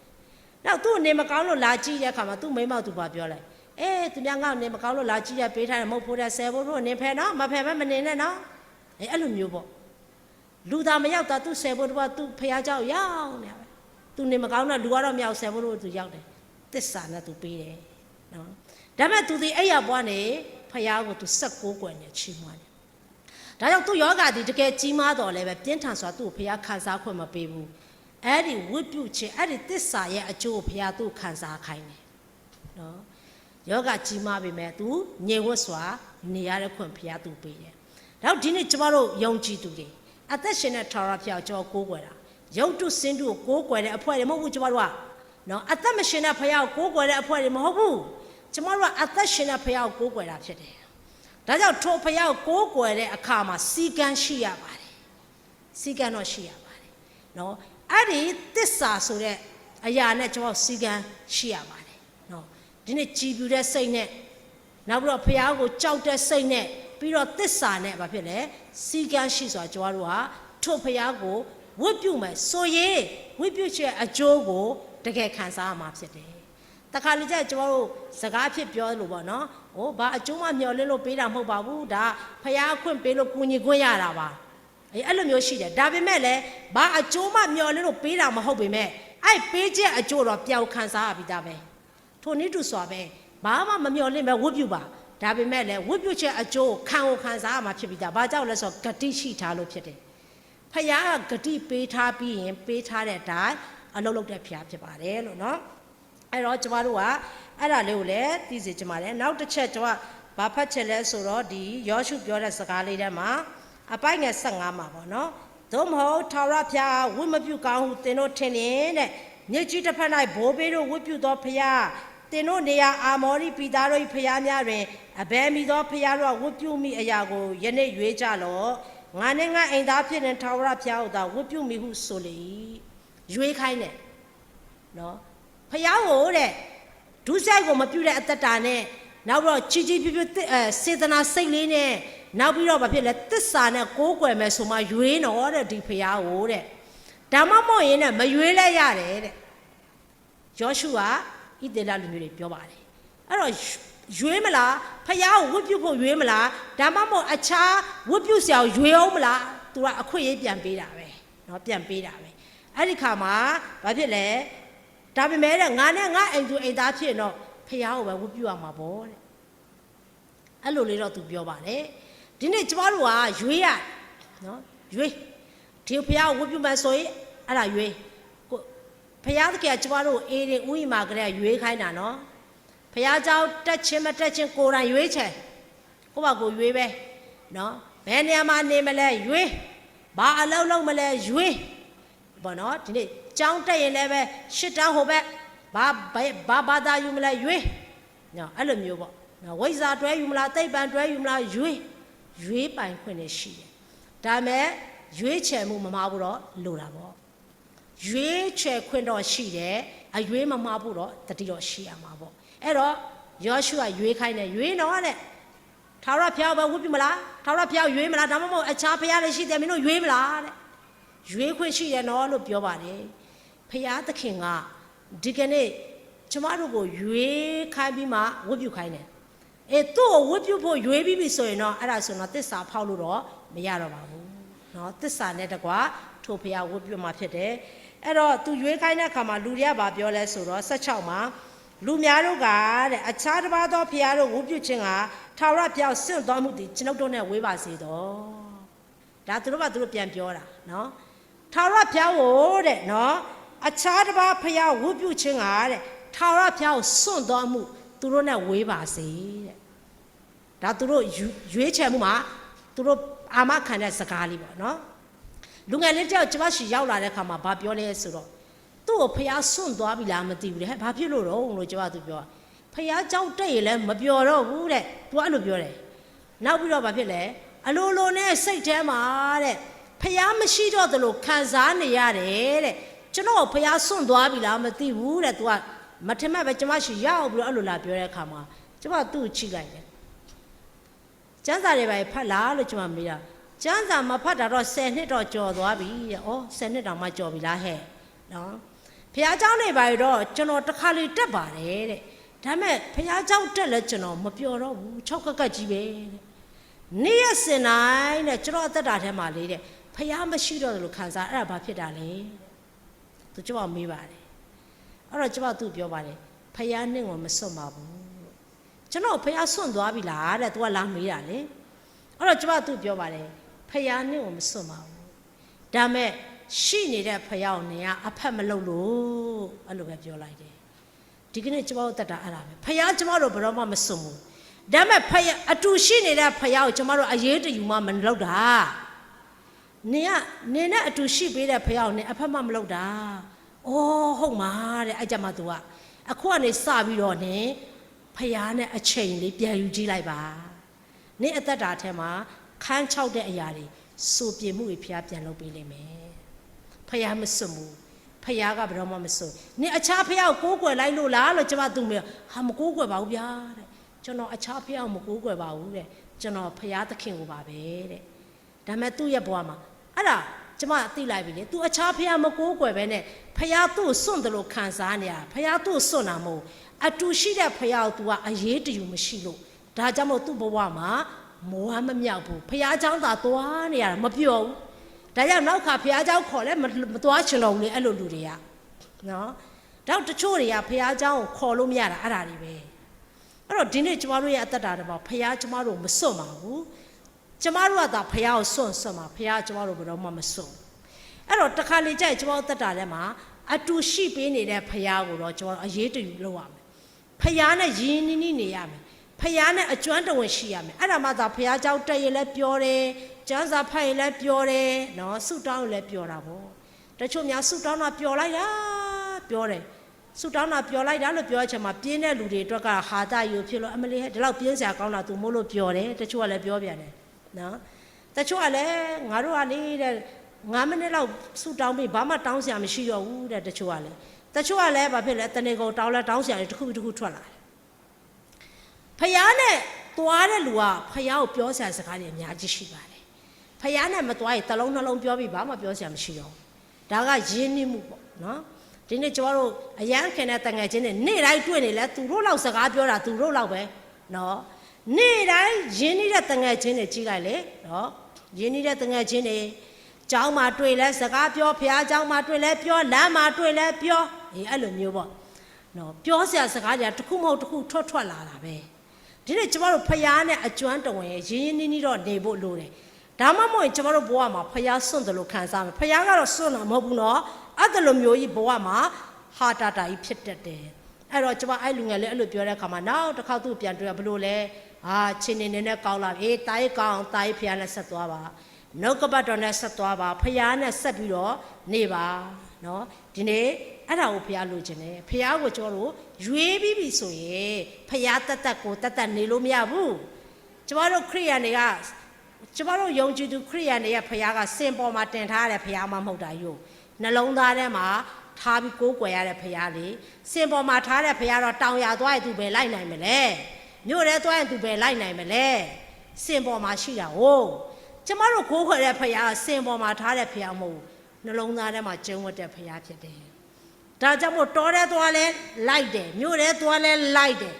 နောက်သူ့နေမကောင်းလို့လာကြည့်တဲ့အခါမှာသူ့မိမသူဘာပြောလဲသူများငါ့နေမကောင်းလို့လာကြည့်ရပေးထားတယ်မဟုတ်ဖို့တဲ့ဆယ်ဖို့တို့နေဖဲနော်မဖဲမဲမနေနဲ့နော်အဲ့လိုမျိုးပေါ့လူသားမရောက်တာသူဆယ်ဖို့တော့သူဖះเจ้าရောက်နေပဲသူနေမကောင်းတော့လူကတော့မရောက်ဆယ်ဖို့တော့သူရောက်တယ်သစ္စာနဲ့သူပေးတယ်နော်ဒါပေမဲ့သူဒီအဲ့ရပွားနေဖះကိုသူ16ကွယ်နေချီးမွမ်းတယ်ဒါကြောင့်သူယောဂဒီတကယ်ကြီးမားတော်လဲပဲပြင်းထန်စွာသူ့ကိုဖះခံစားခွင့်မပေးဘူးအဲ့ဒီဝိပုခြင်းအဲ့ဒီသစ္စာရဲ့အကျိုးကိုဖះသူ့ခံစားခိုင်းတယ်နော်ယောဂကြီးမားပြီမဲ့သူညင်ဝတ်စွာနေရတဲ့ခွင့်ဖះသူပေးတယ်နောက်ဒီနေ့ကျမတို့ယုံကြည်သူတွေအသက်ရှင်တဲ့ထာဝရဘုရားကြောကိုးကွယ်တာရုပ်တုစင်တုကိုကိုးကွယ်တဲ့အဖွဲ့တွေမဟုတ်ဘူးကျမတို့ကနော်အသက်မရှင်တဲ့ဘုရားကိုကိုးကွယ်တဲ့အဖွဲ့တွေမဟုတ်ဘူးကျမတို့ကအသက်ရှင်တဲ့ဘုရားကိုကိုးကွယ်တာဖြစ်တယ်ဒါကြောင့်ထိုဘုရားကိုကိုးကွယ်တဲ့အခါမှာစီကံရှိရပါတယ်စီကံတော့ရှိရပါတယ်နော်အဲ့ဒီသစ္စာဆိုတဲ့အရာနဲ့ကျမတို့စီကံရှိရပါတယ်နော်ဒီနေ့ကြည်ပြူတဲ့စိတ်နဲ့နောက်ပြီးတော့ဘုရားကိုကြောက်တဲ့စိတ်နဲ့ပြီးတော့သစ္စာနဲ့ဘာဖြစ်လဲစီကံရှိဆိုတာကျွန်တော်တို့ဟာထို့ဖရားကိုဝတ်ပြုမယ်ဆိုရင်ဝတ်ပြုချက်အကျိုးကိုတကယ်ခံစားရမှာဖြစ်တယ်တခါလေကျကျွန်တော်တို့စကားဖြစ်ပြောလို့ပေါ့နော်ဟိုဘာအကျိုးမှမျှော်လင့်လို့ပေးတာမဟုတ်ပါဘူးဒါဖရားခွင့်ပေးလို့ကူညီခွင့်ရတာပါအဲ့လိုမျိုးရှိတယ်ဒါပေမဲ့လည်းဘာအကျိုးမှမျှော်လင့်လို့ပေးတာမဟုတ်ပေမဲ့အဲ့ပေးချက်အကျိုးတော့ပျောက်ခံစားရပြီးသားပဲထိုနည်းတူစွာပဲဘာမှမမျှော်လင့်ပဲဝတ်ပြုပါဒါပေမဲ့လည်းဝိပုချက်အကျိုးခံစားရမှာဖြစ်ပြီးသားဘာကြောင့်လဲဆိုတော့ဂတိရှိထားလို့ဖြစ်တယ်ဖခင်ကဂတိပေးထားပြီးရင်ပေးထားတဲ့အတိုင်းအလုပ်လုပ်တဲ့ဖခင်ဖြစ်ပါတယ်လို့နော်အဲ့တော့ကျမတို့ကအဲ့ဒါလေးကိုလည်းသိစေချင်ပါတယ်နောက်တစ်ချက်ကျွန်တော်ဘာဖတ်ချက်လဲဆိုတော့ဒီယောရှုပြောတဲ့စကားလေးထဲမှာအပိုင်းငယ်15မှာပေါ့နော်သို့မဟုတ်ထာဝရဘုရားဝိမပြုကောင်းဟုသင်တို့ထင်ရင်တဲ့မြေကြီးတစ်ဖက်၌ဘိုးဘေးတို့ဝိပုသောဖခင် တင်တို့နေရာအာမောရိပိသားတို့ဖျားများတွင်အဘယ်မီသောဖျားတို့ဝတ်ပြုမိအရာကိုယနေ့ရွေးကြလော့ငါနဲ့ငါအိမ်သားဖြစ်တဲ့ထာဝရဘုရားကိုသာဝတ်ပြုမိဟုဆိုလေရွေးခိုင်းတယ်နော်ဖျားကိုတဲ့ဒုစရိုက်ကိုမပြုတဲ့အတ္တတာနဲ့နောက်ပြီးတော့ချီချီပြပြစေတနာစိတ်လေးနဲ့နောက်ပြီးတော့ဘာဖြစ်လဲသစ္စာနဲ့ကိုးကွယ်မယ်ဆိုမှရွေးတော့တဲ့ဒီဖျားကိုတဲ့ဓမ္မမို့ရင်နဲ့မရွေးလဲရတယ်တဲ့ယောရှုကဣသရေလလူမျိုးတွေပြောပါတယ်အဲ့တော့ရွေးမလားဖျားကိုဝတ်ပြုဖို့ရွေးမလားဓမ္မမို့အခြားဝတ်ပြုစရာကိုရွေးအောင်မလားသူကအခွင့်အရေးပြန်ပေးတာပဲเนาะပြန်ပေးတာပဲအဲ့ဒီခါမှာဘာဖြစ်လဲဒါပေမဲ့ငါနဲ့ငါအိမ်သူအိမ်သားဖြစ်တော့ဖျားကိုပဲဝတ်ပြုရမှာပေါ့တဲ့အဲ့လိုလေးတော့သူပြောပါတယ်ဒီနေ့ကျမတို့ကရွေးရနော်ရွေးဒီဖျားကိုဝတ်ပြုမယ်ဆိုရင်အဲ့ဒါရွေးဖျားတကယ်ကျမတို့အေးရင်ဥယျာဉ်မှာကလေးရွေးခိုင်းတာနော်ဖျားเจ้าတက်ချင်းမတက်ချင်းကိုယ်တိုင်ရွေးချယ်ကိုယ့်ဘာကိုရွေးပဲနော်ဘယ်နေရာမှာနေမလဲရွေးဘာအလုပ်လုပ်မလဲရွေးဘောနော်ဒီနေ့ကျောင်းတက်ရင်လည်းပဲရှစ်တန်းဟိုဘက်ဘာသာယူမလဲရွေးနော်အဲ့လိုမျိုးပေါ့နော်ဝိဇ္ဇာတွဲယူမလားသိပ္ပံတွဲယူမလားရွေးပိုင်ခွင့်နဲ့ရှိတယ်ဒါမဲ့ရွေးချယ်မှုမမှားဘူးတော့လိုတာပေါ့ရွေးချယ်ခွင့်တော့ရှိတယ်အရွေးမမှားဘူးတော့တတိတော့ရှိရမှာပေါ့အဲ့တော့ယောရှုကရွေးခိုင်းတယ်ရွေးတော့တဲ့ထာဝရဘုရားပဲဝတ်ပြုမလားထာဝရဘုရားရွေးမလားဒါမှမဟုတ်အခြားဘုရားတွေရှိတယ်မင်းတို့ရွေးမလားတဲ့ရွေးခွင့်ရှိတယ်နော်လို့ပြောပါတယ်ဘုရားသခင်ကဒီကနေ့ကျမတို့ကိုရွေးခိုင်းပြီးမှဝတ်ပြုခိုင်းတယ်သူ့ကိုဝတ်ပြုဖို့ရွေးပြီးပြီဆိုရင်တော့အဲ့ဒါဆိုတော့သစ္စာဖောက်လို့တော့မရတော့ပါဘူးเนาะသစ္စာနဲ့တကွာထိုဘုရားဝတ်ပြုမှာဖြစ်တယ်အဲ့တော့သူရွေးခိုင်းတဲ့အခါမှာလူတွေကဗာပြောလဲဆိုတော့16မှာလူများတို့ကတဲ့အခြားတစ်ပါးသောဘုရားတို့ဝတ်ပြုခြင်းကထာဝရဘုရားစွန့်တော်မူသည်ကျွန်ုပ်တို့နဲ့ဝေးပါစေတော့ဒါသူတို့ကသူတို့ပြန်ပြောတာเนาะထာဝရဘုရားကိုတဲ့เนาะအခြားတစ်ပါးဘုရားဝတ်ပြုခြင်းကတဲ့ထာဝရဘုရားကိုစွန့်တော်မူသူတို့နဲ့ဝေးပါစေတဲ့ဒါသူတို့ရွေးချယ်မှုမှာသူတို့အာမခံတဲ့စကားလေးပေါ့နော်လူငယ်လေးတယောက်ကျမရှိရောက်လာတဲ့အခါမှာဘာပြောလဲဆိုတော့သူ့ကိုဖျားစွန့်သွားပြီလားမသိဘူးတဲ့ဟဲ့ဘာဖြစ်လို့တော့လို့ကျမသူပြောဖျားเจ้าတက်ရင်လည်းမပြောတော့ဘူးတဲ့သူအဲ့လိုပြောတယ်နောက်ပြီးတော့ဘာဖြစ်လဲအလိုလိုနဲ့စိတ်ထဲမှာတဲ့ဖျားမရှိတော့သလိုခံစားနေရတယ်တဲ့ကျွန်တော်ဖျားစွန့်သွားပြီလားမသိဘူးတဲ့သူကမထင်မှတ်ပဲကျမရှိရောက်ပြီးတော့အဲ့လိုလာပြောတဲ့အခါမှာကျမသူ့ကိုချိလိုက်တယ်ကျမ်းစာတွေပဲဖတ်လားလို့ကျမမေးတာကျမ်းစာမဖတ်တာတော့10နှစ်တော့ကြော်သွားပြီတဲ့။ဩ10နှစ်တောင်မှကြော်ပြီလားဟဲ့။နော်။ဘုရားเจ้าနေပါတော့ကျွန်တော်တစ်ခါလေတက်ပါတယ်တဲ့။ဒါမဲ့ဘုရားเจ้าတက်လဲကျွန်တော်မပျော်တော့ဘူး6ကက်ကက်ကြီးပဲတဲ့။နေ့ရက်စင်တိုင်းတဲ့ကျွန်တော်အသက်တာထဲမှာလေးတဲ့ဘုရားမရှိတော့လို့ခံစားအဲ့ဒါဘာဖြစ်တာလဲ။သူကျမမေးပါတယ်။အဲ့တော့ကျမသူ့ပြောပါတယ်ဘုရားနဲ့ကိုမစွန့်ပါဘူး။ကျွန်တော်ဘုရားစွန့်သွားပြီလားတဲ့။ तू ကလာမေးတာလေ။အဲ့တော့ကျမသူ့ပြောပါတယ်ဖယားနဲ့ကိုမစွန့်ပါဘူးဒါမဲ့ရှိနေတဲ့ဖယားကိုနေကအဖက်မလုပ်လို့အဲ့လိုပဲပြောလိုက်တယ်ဒီကနေ့ကျမတို့တက်တာအဲ့ဒါပဲဖယားကျမတို့ဘယ်တော့မှမစွန့်ဘူးဒါမဲ့ဖယားအတူရှိနေတဲ့ဖယားကိုကျမတို့အရေးတယူမှမလုပ်တာနေနဲ့အတူရှိပေးတဲ့ဖယားကိုနေအဖက်မှမလုပ်တာအော်ဟုတ်မှာတဲ့အဲ့ကြမှာ तू ကအခုကနေစပြီးတော့နေဖယားနဲ့အချိန်လေးပြန်ယူကြည့်လိုက်ပါနေအသက်တာထဲမှာခန်းချောက်တဲ့အရာတွေစိုးပြေမှုတွေဖျားပြန်လုပ်ပေးလိမ့်မယ်ဖျားမစွတ်ဘူးဖျားကဘယ်တော့မှမစွတ်နင်အခြားဖျားကိုကိုးကွယ်လိုက်လို့လားလို့ကျမသူ့မေဟာမကိုးကွယ်ပါဘူးဗျာတဲ့ကျွန်တော်အခြားဖျားကိုမကိုးကွယ်ပါဘူးတဲ့ကျွန်တော်ဖျားသခင်ကိုပါပဲတဲ့ဒါမဲ့သူ့ရဲ့ဘဝမှာအဲ့ဒါကျမသိလိုက်ပြီလေသူအခြားဖျားမကိုးကွယ်ပဲနဲ့ဖျားသူ့စွန့်တယ်လို့ခံစားနေရဖျားသူ့စွန့်တာမဟုတ်အတူရှိတဲ့ဖျားကို तू ကအရေးတယူမရှိလို့ဒါကြောင့်မို့သူ့ဘဝမှာမောဟမမြောက်ဘူးဖះเจ้าသာသွားနေရတာမပြောဘူးဒါကြောင့်နောက်ခါဖះเจ้าခေါ်လဲမသွားချင်တော့ဘူးလေအဲ့လိုလူတွေကနော်တော့တချို့တွေကဖះเจ้าကိုခေါ်လို့မရတာအဲ့ဒါတွေပဲအဲ့တော့ဒီနေ့ကျမတို့ရဲ့အသက်တာတွေမှာဖះကျမတို့မစွန့်ပါဘူးကျမတို့ကသာဖះကိုစွန့်မှာဖះကျမတို့ဘယ်တော့မှမစွန့်အဲ့တော့တခါလေကြိုက်ကျမတို့အသက်တာထဲမှာအတူရှိပေးနေတဲ့ဖះကိုတော့ကျမတို့အရေးတယူလုပ်ရမယ်ဖះနဲ့ယဉ်နီးနီးနေရမယ်ဖယားနဲ့အကျွမ်းတဝင်ရှိရမယ်အဲ့ဒါမှသာဖယားเจ้าတက်ရင်လည်းပြောတယ်ကျမ်းစာဖတ်ရင်လည်းပြောတယ်နော်ဆုတောင်းရင်လည်းပြောတာပေါ့တချို့များဆုတောင်းတာပြောလိုက်တာပြောတယ် ဆူတောင်းတာပြောလိုက်တာလို့ပြောချင်မှာပြင်းတဲ့လူတွေအတွက်ကဟာတာယူဖြစ်လို့အမလေးဟဲ့ဒီလောက်ပြင်းစရာကောင်းတာ तू မို့လို့ပြောတယ်တချို့ကလည်းပြောပြန်တယ်နော်တချို့ကလည်းငါတို့ကလေတဲ့9မိနစ်လောက်ဆူတောင်းပြီးဘာမှတောင်းစရာမရှိတော့ဘူးတဲ့တချို့ကလည်းဘာဖြစ်လဲတနေ့ကုန်တောင်းစရာတွေတစ်ခုထွက်လာတယ်ဖယားနဲ့သွားတဲ့လူကဖယားကိုပြောစရာစကားတွေအများကြီးရှိပါတယ်ဖယားနဲ့မသွားရင်တစ်လုံးနှလုံးပြောပြီးဘာမှပြောစရာမရှိတော့ဘူးဒါကရင်းနှီးမှုပေါ့နော်ဒီနေ့ကျွန်တော်တို့အရန်ခင်တဲ့တငယ်ချင်းတွေနေ့တိုင်းတွေ့နေလဲသူတို့လောက်စကားပြောတာသူတို့လောက်ပဲနော်နေ့တိုင်းရင်းနှီးတဲ့တငယ်ချင်းတွေကြီးလိုက်လေနော်ရင်းနှီးတဲ့တငယ်ချင်းတွေကျောင်းမှာတွေ့လဲစကားပြောဖယားကျောင်းမှာတွေ့လဲပြောလမ်းမှာတွေ့လဲပြောအဲ့လိုမျိုးပေါ့နော်ပြောစရာစကားတွေကတစ်ခုမဟုတ်တစ်ခုထွက်လာတာပဲဒီနေ့ကျမတို့ဖယားနဲ့အကျွမ်းတဝင်ရင်းနှီးတော့နေဖို့လိုတယ်ဒါမှမဟုတ်ကျမတို့ဘဝမှာဖယားစွန့်တယ်လို့ခံစားမယ်ဖယားကတော့စွန့်တာမဟုတ်ဘူးနော်အဲ့ဒါလိုမျိုးကြီးဘဝမှာဟာတာကြီးဖြစ်တတ်တယ်အဲ့တော့ကျမအဲ့လူငယ်လေးအဲ့လိုပြောတဲ့အခါမှာနောက်တစ်ခါသူ့ပြန်တွေ့ဘလို့လဲချင်းနေနဲ့ကောင်းလာပြီတားကောင်းတားဖယားနဲ့ဆက်သွားပါနှုတ်ကပတ်တော်နဲ့ဆက်သွားပါဖယားနဲ့ဆက်ပြီးတော့နေပါနော်ဒီနေ့အဲ့ဒါကိုဖယားလိုချင်တယ်ဖယားကိုကျွန်တော်တို့ရွေးပြီးပြီဆိုရင်ဖယားတက်ကိုတက်နေလို့မရဘူးကျွန်တော်တို့ခရိယာတွေကကျွန်တော်တို့ယုံကြည်သူခရိယာတွေရဲ့ဖယားကစင်ပေါ်မှာတင်ထားတဲ့ဖယားမှမဟုတ်တာယူနှလုံးသားထဲမှာထားပြီးကိုးကွယ်ရတဲ့ဖယားလေစင်ပေါ်မှာထားတဲ့ဖယားတော့တောင်ရသွားရင်သူပဲလိုက်နိုင်မလဲမြို့ထဲသွားရင်သူပဲလိုက်နိုင်မလဲစင်ပေါ်မှာရှိတာဟုတ်ကျမတို့ကိုးခွေတဲ့ဖယားစင်ပေါ်မှာထားတဲ့ဖယားမဟုတ်နှလုံးသားထဲမှာကျုံဝတ်တဲ့ဖယားဖြစ်တယ်ဒါကြောင့်မို့တော်တဲ့သွားလဲလိုက်တယ်မြို့တဲ့သွားလဲလိုက်တယ်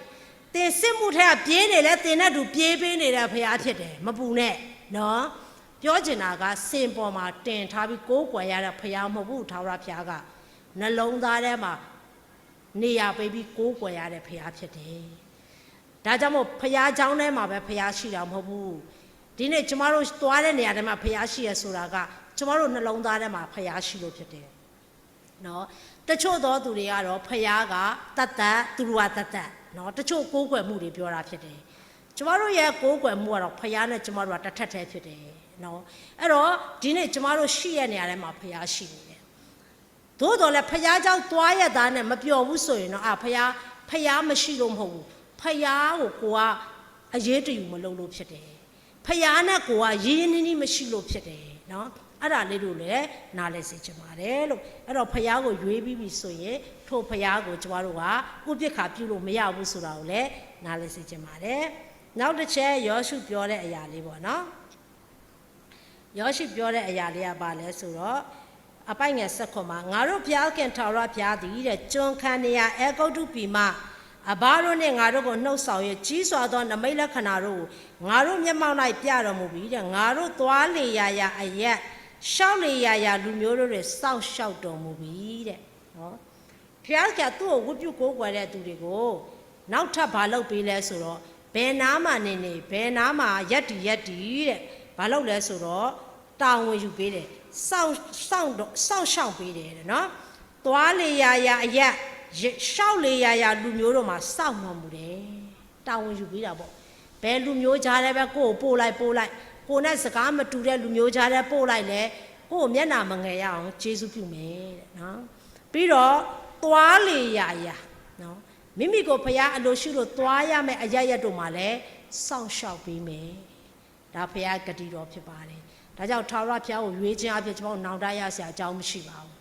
တင်စစ်မှုထက်ကပြေးနေလဲတင်နဲ့တူပြေးပေးနေတဲ့ဖယားဖြစ်တယ်မပူနဲ့နော်ပြောချင်တာကစင်ပေါ်မှာတင်ထားပြီးကိုးကွယ်ရတဲ့ဖယားမဟုတ်ဘူးထာဝရဖယားကနှလုံးသားထဲမှာနေရာပေးပြီးကိုးကွယ်ရတဲ့ဖယားဖြစ်တယ်ဒါကြောင့်မို့ဖယားเจ้าထဲမှာပဲဖယားရှိတာမဟုတ်ဘူးဒီနေ့ကျမတို့သွားတဲ့နေရာတွေမှာဖယားရှိရဆိုတာကကျမတို့နှလုံးသားထဲမှာဖယားရှိလို့ဖြစ်တယ်နော်တချို့သောသူတွေကတော့ဖယားကတတ်သူတို့ကတတ်နော်တချို့ကိုးကွယ်မှုတွေပြောတာဖြစ်တယ်ကျမတို့ရဲ့ကိုးကွယ်မှုကတော့ဖယားနဲ့ကျမတို့ကတစ်ထက်တည်းဖြစ်တယ်နော်အဲ့တော့ဒီနေ့ကျမတို့ရှိရနေရာထဲမှာဖယားရှိနေတယ်သို့တော်လည်းဖယားเจ้าသွားရတာနဲ့မပျော်ဘူးဆိုရင်တော့ဖယားမရှိလို့မဟုတ်ဘူးဖယားကိုအရေးတယူမလုပ်လို့ဖြစ်တယ်ဖယားနဲ့ကိုကရင်းနှီးမရှိလို့ဖြစ်တယ်နော်အဲ့ဒါလေးတို့လည်းနားလဲစေချင်ပါတယ်လို့အဲ့တော့ဖယားကိုရွေးပြီးပြီဆိုရင်ထို့ဖယားကိုကျမတို့ကဥပိ္ပခါပြုလို့မရဘူးဆိုတာကိုလည်းနားလဲစေချင်ပါတယ်နောက်တစ်ချက်ယောရှုပြောတဲ့အရာလေးပေါ့နော်ယောရှုပြောတဲ့အရာလေးကဘာလဲဆိုတော့အပိုင်ငယ်ဆက်ခွန်မှာငါတို့ဘုရားခင်ထာဝရဘုရားသည်တဲ့ကျွန်းခန်းနေရအေဂုတ်တုပြည်မှအဘာတို့နဲ့ငါတို့ကိုနှုတ်ဆောင်ရကြီးစွာသောနမိတ်လက္ခဏာတို့ငါတို့မျက်မှောက်၌ပြတော်မူပြီးတဲ့ငါတို့သွားလေရာအရက်ရှောက်လေရာလူမျိုးတို့တွေစောင့်ရှောက်တော်မူပြီးတဲ့နော်ဘုရားကသူ့ကိုဝတ်ပြုကိုးကွယ်တဲ့သူတွေကိုနောက်ထပ်ဘာလုပ်ပေးလဲဆိုတော့ဘယ်နားမှာနေဘယ်နားမှာရက်တီတဲ့ဘာလုပ်လဲဆိုတော့တာဝန်ယူပေးတယ်စောင့်ရှောက်ပေးတယ်နော်သွားလေရာအရက်ရှောက်လေရာလူမျိုးတို့မှာစောင့်တော်မူတယ်တာဝန်ယူပေးတာပေါ့ဘယ်လူမျိုးကြားလဲပဲကိုယ်ပို့လိုက်ကိုနဲ့စကားမတူတဲ့လူမျိုးကြားလဲပို့လိုက်လဲကိုယ်မျက်နှာမငယ်ရအောင်ကျေးဇူးပြုမယ်တဲ့နော်ပြီးတော့သွားလေရာနော်မိမိကိုဖယားအလိုရှိလို့သွားရမယ်အရရက်တို့မှာလဲစောင့်ရှောက်ပေးမယ်ဒါဖယားဂတိတော်ဖြစ်ပါတယ်ဒါကြောင့်ထာဝရဘုရားကိုရွေးခြင်းအဖြစ်ကျွန်တော်နောင်တရဆရာအကြောင်းမရှိပါဘူး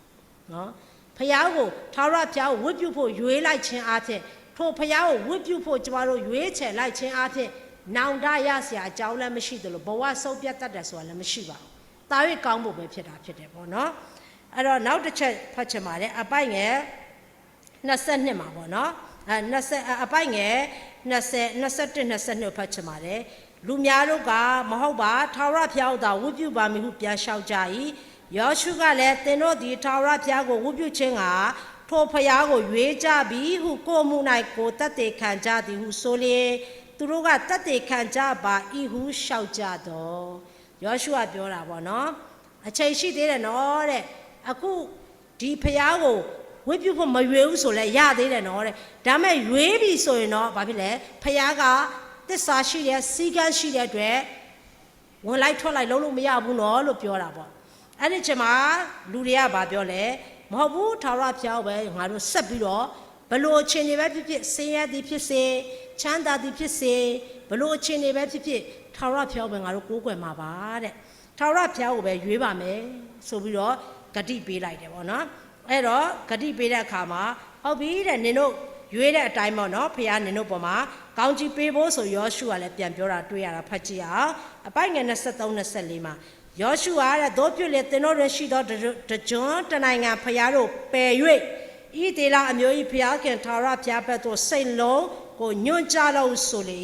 နော်ဖယားကိုထာဝရဘုရားကိုဝတ်ပြုဖို့ရွေးလိုက်ခြင်းအဖြစ်ထို့ဖယားကိုဝတ်ပြုဖို့ကျွန်တော်တို့ရွေးချယ်လိုက်ခြင်းအဖြစ်နောင်တရဆရာအကြောင်းလည်းမရှိသလိုဘဝဆုံးပြတ်တတ်တယ်ဆိုတာလည်းမရှိပါဘူးတာ၍ကောင်းဖို့ပဲဖြစ်တာဖြစ်တယ်ပေါ့နော်အဲ့တော့နောက်တစ်ချက်ဖတ်ချင်ပါတယ်အပိုက်ငယ်22မှာပေါ့နော်အပိုက်ငယ်20 21 22ဖတ်ချင်ပါတယ်လူများတို့ကမဟုတ်ပါထာဝရဘုရားသာဝတ်ပြုပါမည်ဟုပြန်လျှောက်ကြ၏ယောရှုကလည်းသင်တို့သည်ထာဝရဘုရားကိုဝတ်ပြုခြင်းကထိုဘုရားကိုရွေးကြပြီဟုကိုယ်မှု၌ကိုတတ်သေးခံကြသည်ဟုဆိုလျင်သူတို့ကတတ်သေးခံကြပါ၏ဟုလျှောက်ကြတော့ယောရှုကပြောတာပေါ့နော်အချိန်ရှိသေးတယ်နော်တဲ့အခုဒီဘုရားကိုဝတ်ပြုဖို့မရွေးဘူးဆိုလဲရသေးတယ်နော်တဲ့ဒါမဲ့ရွေးပြီဆိုရင်တော့ဘာဖြစ်လဲဘုရားကသစ္စာရှိတဲ့စီကံရှိတဲ့အတွက်ဝင်လိုက်ထွက်လိုက်လုံးလို့မရဘူးနော်လို့ပြောတာပေါ့အဲ့ဒီချိန်မှာလူတွေကဗာပြောလဲ မဟုတ်ဘူးထာဝရဘုရားပဲငါတို့ဆက်ပြီးတော့ဘလို့အချင်းတွေပဲဖြစ်ဖြစ်ဆင်းရဲသည်ဖြစ်စေချမ်းသာသည်ဖြစ်စေဘလို့အချင်းတွေပဲဖြစ်ဖြစ်ထာဝရဘုရားပဲငါတို့ကိုးကွယ်မှာပါတဲ့ထာဝရဘုရားကိုပဲရွေးပါမယ်ဆိုပြီးတော့ဂတိပေးလိုက်တယ်ပေါ့နော်အဲ့တော့ဂတိပေးတဲ့အခါမှာဟုတ်ပြီတဲ့နင်တို့ရွေးတဲ့အတိုင်းပေါ့နော်ဘုရားနင်တို့ပေါ်မှာကောင်းကြီးပေးဖို့ဆိုယောရှုကလည်းပြန်ပြောတာတွေ့ရတာဖတ်ကြည့်အောင်အပိုင်ငယ်23 24မှာယောရှုကတဲ့သို့ပြုလေသင်တို့ရရှိသောတကျွန်းတနိုင်ငံဘုရားတို့ပယ်၍ဤဒေလအမျိုး၏ဘုရားခင်ထာဝရဘုရားဘက်သို့စိတ်လုံးကိုညွှန်ကြားလို့ဆိုလေ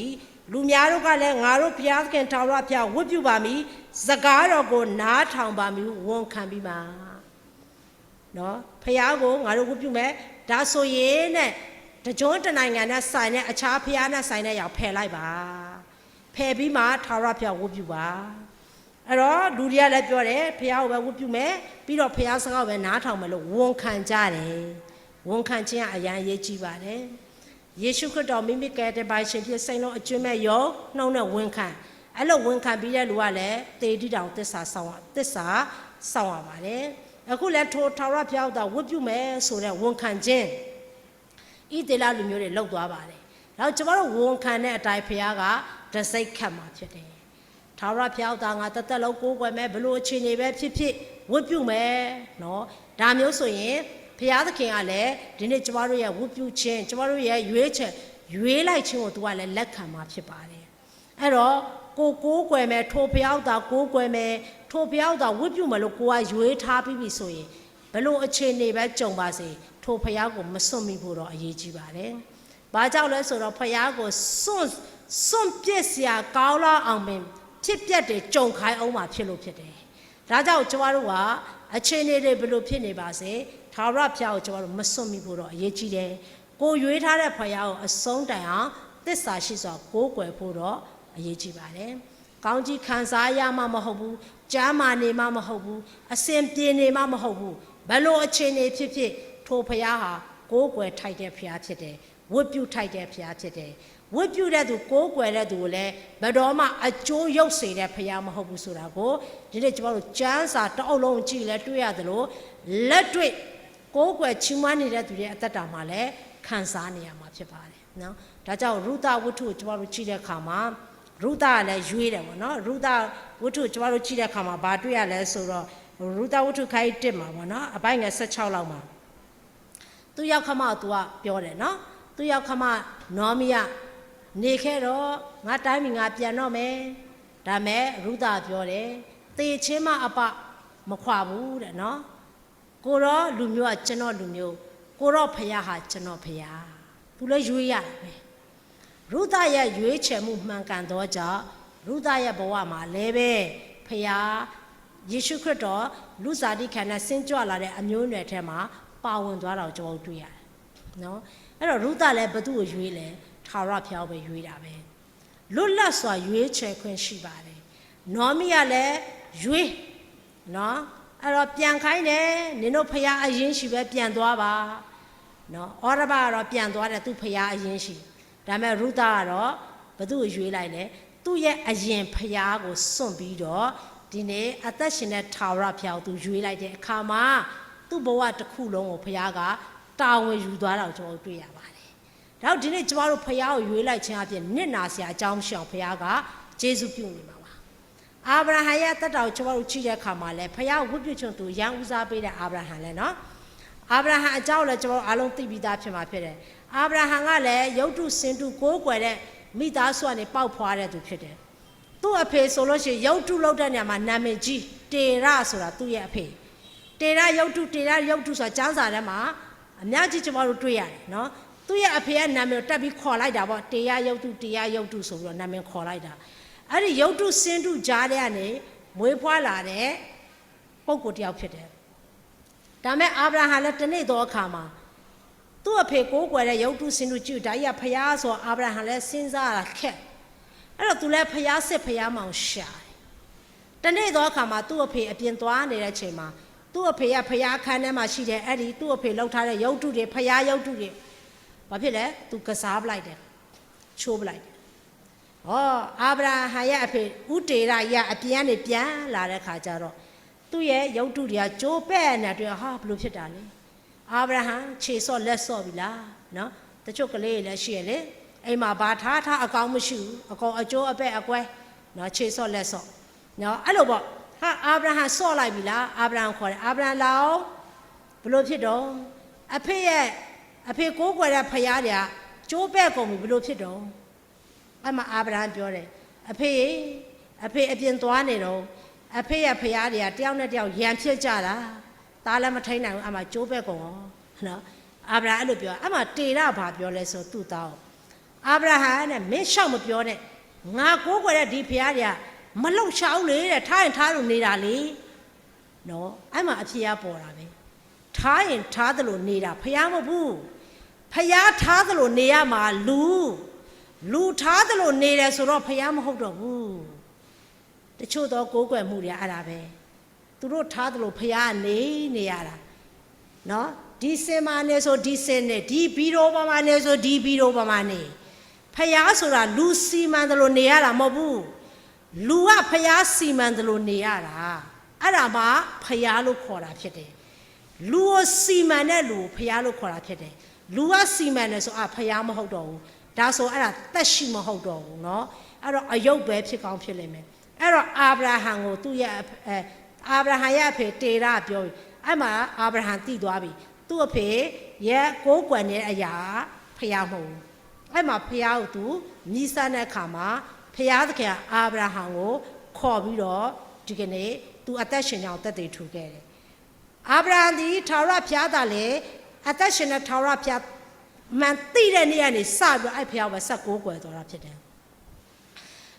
လူများတို့ကလည်းငါတို့ဘုရားခင်ထာဝရဘုရားဝတ်ပြုပါမည်စကားတော်ကိုနားထောင်ပါမည်ဝန်ခံပြီးပါနော်ဘုရားကိုငါတို့ဝတ်ပြုမယ်ဒါဆိုရင်နဲ့တကြွတနိုင်ငံနဲ့ဆိုင်တဲ့အခြားဘုရားနဲ့ဆိုင်တဲ့ရောက်ဖယ်လိုက်ပါဖယ်ပြီးမှထာဝရဘုရားဝတ်ပြုပါအဲ့တော့လူတွေကလည်းပြောတယ်ဘုရားကိုပဲဝတ်ပြုမယ်ပြီးတော့ဘုရားစကားကိုပဲနားထောင်မယ်လို့ဝန်ခံကြတယ်ဝန်ခံခြင်းကအရန်ရေးကြည့်ပါတယ်ယေရှုခရစ်တော်မိမိကယ်တင်ပါရှင်ဖြစ်စိတ်လုံးအကျွမ်းမဲ့ရောနှုံးနဲ့ဝန်ခံအဲ့လိုဝန်ခံပြီးတဲ့လူကလည်းတေတိတောင်သစ္စာဆောင်ရပါတယ်အခုလည်းထိုထာဝရဘုရားတော်ဝတ်ပြုမယ်ဆိုတဲ့ဝန်ခံခြင်းဣသေလလူမျိုးတွေလောက်သွားပါတယ်နောက်ကျွန်တော်တို့ဝန်ခံတဲ့အတိုင်းဘုရားကတစိတ်ခတ်မှာဖြစ်တယ်ထာဝရဘုရားတော်ငါတသက်လုံးကိုးကွယ်မယ်ဘလို့အခြေအနေပဲဖြစ်ဖြစ်ဝတ်ပြုမယ်နော်ဒါမျိုးဆိုရင်ဘုရားသခင်ကလည်းဒီနေ့ကျမတို့ရဲ့ဝတ်ပြုခြင်းကျမတို့ရဲ့ရွေးလိုက်ခြင်းကိုသူကလည်းလက်ခံမှာဖြစ်ပါတယ်အဲ့တော့ကိုးကွယ်မယ်ထိုဘုရားတော်ကိုးကွယ်မယ်ထိုဘုရားတော်ဝတ်ပြုမယ်လို့ကိုကရွေးထားပြီးပြီဆိုရင်ဘလို့အခြေအနေပဲကြုံပါစေထိုဘုရားကိုမစွန့်မိဖို့တော့အရေးကြီးပါတယ်ဘာကြောင့်လဲဆိုတော့ဘုရားကိုစွန့်ပြစ်စရာကောင်းလောက်အောင်ပင်ဖြစ်ပျက်တွေကြုံခိုင်းအောင်မှဖြစ်လို့ဖြစ်တယ်ဒါကြောင့်ကျမတို့ကအခြေအနေတွေဘလို့ဖြစ်နေပါစေထာဝရဘုရားကိုကျမတို့မစွန့်မိဖို့တော့အရေးကြီးတယ်ကိုရွေးထားတဲ့ဘုရားကိုအဆုံးတိုင်အောင်သစ္စာရှိစွာကိုးကွယ်ဖို့တော့အရေးကြီးပါတယ်ကောင်းကြီးခံစားရမှမဟုတ်ဘူးကြားမာနေမှမဟုတ်ဘူးအစဉ်ပြေနေမှမဟုတ်ဘူးဘလို့အခြေအနေဖြစ်ဖြစ်ထိုဘုရားဟာကိုးကွယ်ထိုက်တဲ့ဘုရားဖြစ်တယ်ဝတ်ပြုထိုက်တဲ့ဘုရားဖြစ်တယ်ဝတ်ပြုတဲ့သူကိုးကွယ်တဲ့သူကိုလည်းဘယ်တော့မှအကျိုးရုပ်စေတဲ့ဘုရားမဟုတ်ဘူးဆိုတာကိုဒီနေ့ကျွန်တော်တို့ကျမ်းစာတအုပ်လုံးကြည့်လဲတွေ့ရသလိုလက်တွေ့ကိုးကွယ်ချီးမွမ်းနေတဲ့သူရဲ့အသက်တာမှာလည်းခံစားနေရမှာဖြစ်ပါတယ်နော်ဒါကြောင့်ရုသဝတ္ထုကိုကျွန်တော်တို့ကြည့်တဲ့အခါမှာရုသကလည်းရွေးတယ်ပေါ့နော်ရုသဝတ္ထုကျွန်တော်တို့ကြည့်တဲ့အခါမှာဘာတွေ့ရလဲဆိုတော့ရုသဝတ္ထုခိုင်း1မှာပေါ့နော်အပိုင်းငယ်16လောက်မှာသူရောက်ခမသူကပြောတယ်နော်သူရောက်ခမနောမီကနေခဲ့တော့ငါတိုင်းမီငါပြန်တော့မယ်ဒါမဲ့ရုသပြောတယ်တေချင်းမအပမခွာဘူးတဲ့နော်ကိုတော့လူမျိုးကကျွန်တော်လူမျိုးကိုတော့ဖယားဟာကျွန်တော်ဖယားသူလည်းရွေးရတယ်ပဲရုသရဲ့ရွေးချယ်မှုမှန်ကန်သောကြောင့်ရုသရဲ့ဘဝမှာလည်းပဲဖယားယေရှုခရစ်တော်လူစားတိခန္ဓာဆင်းကြွလာတဲ့အမျိုးအနွယ်ထဲမှာပါဝင်သွားတာကိုကျွန်တော်တွေ့ရတယ်နော်အဲ့တော့ရုသလည်းဘသူ့ကိုရွေးလဲထာဝရဘုရားပဲရွေးတာပဲလွတ်လပ်စွာရွေးချယ်ခွင့်ရှိပါတယ်နောမီကလည်းရွေးနော်အဲ့တော့ပြန်ခိုင်းတယ်နင်တို့ဖယားအရင်ရှိပဲပြန်သွားပါနော်ဩရဘကတော့ပြန်သွားတယ်သူဖယားအရင်ရှိဒါပေမဲ့ရုသကတော့ဘသူ့ကိုရွေးလိုက်လဲသူ့ရဲ့အရင်ဖယားကိုစွန့်ပြီးတော့ဒီနေ့အသက်ရှင်တဲ့ထာဝရဘုရားကိုသူရွေးလိုက်တဲ့အခါမှာသူ့ဘဝတစ်ခုလုံးကိုဘုရားကတာဝန်ယူသွားတာကိုကျွန်တော်တွေ့ရပါတယ်။ဒါကြောင့်ဒီနေ့ကျမတို့ဘုရားကိုရွေးလိုက်ခြင်းအပြင်နစ်နာစရာအကြောင်းမရှိအောင်ဘုရားကကျေးဇူးပြုနေမှာပါ။အာဗြဟံရဲ့တက်တော်ကိုကျမတို့ကြည့်တဲ့အခါမှာလည်းဘုရားဝတ်ပြုခြင်းသူရန်ဦးစားပေးတဲ့အာဗြဟံလည်းနော်။အာဗြဟံအကြောင်းလည်းကျမတို့အားလုံးသိပြီးသားဖြစ်မှာဖြစ်တယ်။အာဗြဟံကလည်းယုတ်တုစင်တုကိုးကွယ်တဲ့မိသားစုကနေပေါက်ဖွာတဲ့သူဖြစ်တယ်။သူ့အဖေဆိုလို့ရှိရင်ယုတ်တုလောက်တဲ့နေရာမှာနာမည်ကြီးတေရဆိုတာသူ့ရဲ့အဖေတေရယုတ်တုဆိုတာကျမ်းစာထဲမှာအများကြီးကျမတို့တွေ့ရတယ်နော်သူ့ရဲ့အဖေရဲ့နာမည်ကိုတက်ပြီးခေါ်လိုက်တာပေါ့တေရယုတ်တုဆိုပြီးတော့နာမည်ခေါ်လိုက်တာအဲ့ဒီယုတ်တုစင်တုကြားတဲ့ကနေမွေးဖွားလာတဲ့ပုဂ္ဂိုလ်တစ်ယောက်ဖြစ်တယ်ဒါမဲ့အာဗြဟံလည်းတနေ့တော့အခါမှာသူ့အဖေကိုးကွယ်တဲ့ယုတ်တုစင်တုကြည့်ဒါကြီးကဖျားဆိုအာဗြဟံလည်းစဉ်းစားရခက်အဲ့တော့သူလည်းဖျားစစ်ဖျားမောင်ရှာတယ်တနေ့တော့အခါမှာသူ့အဖေအပြင်သွားနေတဲ့ချိန်မှာသူ့အဖေကဖျားခန်းထဲမှာရှိတယ်အဲ့ဒီသူ့အဖေလှုပ်ထားတဲ့ယုတ်တုတွေဖျားယုတ်တုတွေဘာဖြစ်လဲသူကစားပလိုက်တယ်ချိုးပလိုက်တယ်ဟောအာဗြဟံရဲ့အဖေဥတေရရအပြင်ကနေပြန်လာတဲ့ခါကျတော့သူ့ရဲ့ယုတ်တုတွေကကြိုးပဲ့နေတယ်ဟာဘလို့ဖြစ်တာလဲ အာဗြဟံခြေဆော့လက်ဆော့ပြီလားနော်တချို့ကလေးလည်းရှိရလေအိမ်မှာဘာထားအကောင်မရှိဘူးအကောင်အကျိုးအပဲ့အကွဲနော်ခြေဆော့လက်ဆော့နော်အဲ့လိုပေါ့ဟာအာဗြဟံဆော့လိုက်ပြီလားအာဗြဟံခေါ်တယ်အာဗြဟံလောင်းဘလို့ဖြစ်တော့အဖေကိုးကွယ်တဲ့ဖယားတွေကကျိုးပဲ့ကုန်ပြီဘလို့ဖြစ်တော့အဲ့မှာအာဗြဟံပြောတယ်အဖေအပြင်သွားနေတော့အဖေရဲ့ဖယားတွေကတယောက်နဲ့တယောက်ရန်ဖြစ်ကြတာသားလည်းမထိန်နိုင်ဘူးအမှကျိုးပဲ့ကုန်ရောနော်အာဗြဟံအဲ့လိုပြောအမှတေရဘာပြောလဲဆိုသူ့သားအာဗြဟံနဲ့မင်းရှောက်မပြောနဲ့ငါကိုးကွယ်တဲ့ဒီဖယားတွေကမလုံချောင်းလေတဲ့ထားရင်ထားလို့နေတာလေနော်အဲ့မှာအဖြစ်ရပေါ်တာပဲထားရင်ထားသလိုနေတာဖယားမဟုတ်ဘူးဖယားထားသလိုနေရမှာလူထားသလိုနေတယ်ဆိုတော့ဖယားမဟုတ်တော့ဘူးတချို့တော့ကိုးကွယ်မှုတွေအဲ့ဒါပဲသူတို့ထားသလိုဖယားနေရတာနော်ဒီစင်မာနေဆိုဒီစင်နေဒီဘီရိုပေါ်မှာနေဆိုဒီဘီရိုပေါ်မှာနေဖယားဆိုတာလူစီမံသလိုနေရတာမဟုတ်ဘူးလူကဖယားစီမံသလိုနေရတာအဲ့ဒါမှဖယားလို့ခေါ်တာဖြစ်တယ်လူကိုစီမံတဲ့လူကိုဖယားလို့ခေါ်တာဖြစ်တယ်လူကစီမံတယ်ဆိုဖယားမဟုတ်တော့ဘူးဒါဆိုအဲ့ဒါသက်ရှိမဟုတ်တော့ဘူးเนาะအဲ့တော့အယုတ်ပဲဖြစ်ကောင်းဖြစ်လိမ့်မယ်အဲ့တော့အာဗြဟံကိုသူ့ရဲ့အာဗြဟံရဲ့အဖေတေရပြောပြီးအဲ့မှာအာဗြဟံတည်သွားပြီသူ့အဖေရဲ့ကိုးကွယ်နေတဲ့အရာဖယားမဟုတ်ဘူးအဲ့မှာဖယားကိုသူမြည်ဆန်းတဲ့အခါမှာဖယားသခင်အာဗြဟံကိုခေါ်ပြီးတော့ဒီကနေ့သူအသက်ရှင်ကြောင်းတက်တည်ထူခဲ့တယ်အာဗြဟံဒီထာဝရဘုရားသာလေအသက်ရှင်တဲ့ထာဝရဘုရားမှန်သိတဲ့နေ့ကနေစပြီးအဲ့ဖယားကိုဆက်ကိုးကွယ်တော်တာဖြစ်တယ်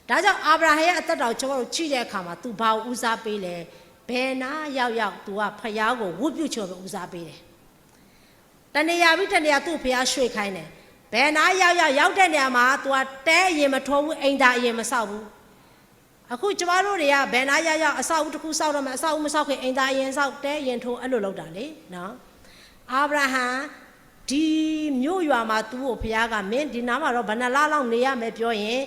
ဒါကြောင့်အာဗြဟံရဲ့အသက်တော်ကျွန်တော်တို့ကြည့်တဲ့အခါမှာသူဘာကိုဦးစားပေးလဲဘယ်နာရောက်သူကဖယားကိုဝတ်ပြုချော်ပြီးဦးစားပေးတယ်တနေရာပြီးတနေရာသူ့ဖယားရွှေ့ခိုင်းတယ်ဘယ်နာရောက်တဲ့နေရာမှာသူကတဲအရင်မထိုးဘူးအိမ်သာအရင်မဆောက်ဘူးအခုကျမတို့တွေကဘယ်နာရောက်အဆောက်အဦတစ်ခုဆောက်တော့မှအဆောက်အဦမဆောက်ခင်အိမ်သာအရင်ဆောက်တဲအရင်ထိုးအဲ့လိုလုပ်တာလေနော်အာဗြဟံဒီမြို့ရွာမှာသူ့ကိုဖယားကမင်းဒီနားမှာတော့ဘယ်နှလားလောက်နေရမယ်ပြောရင်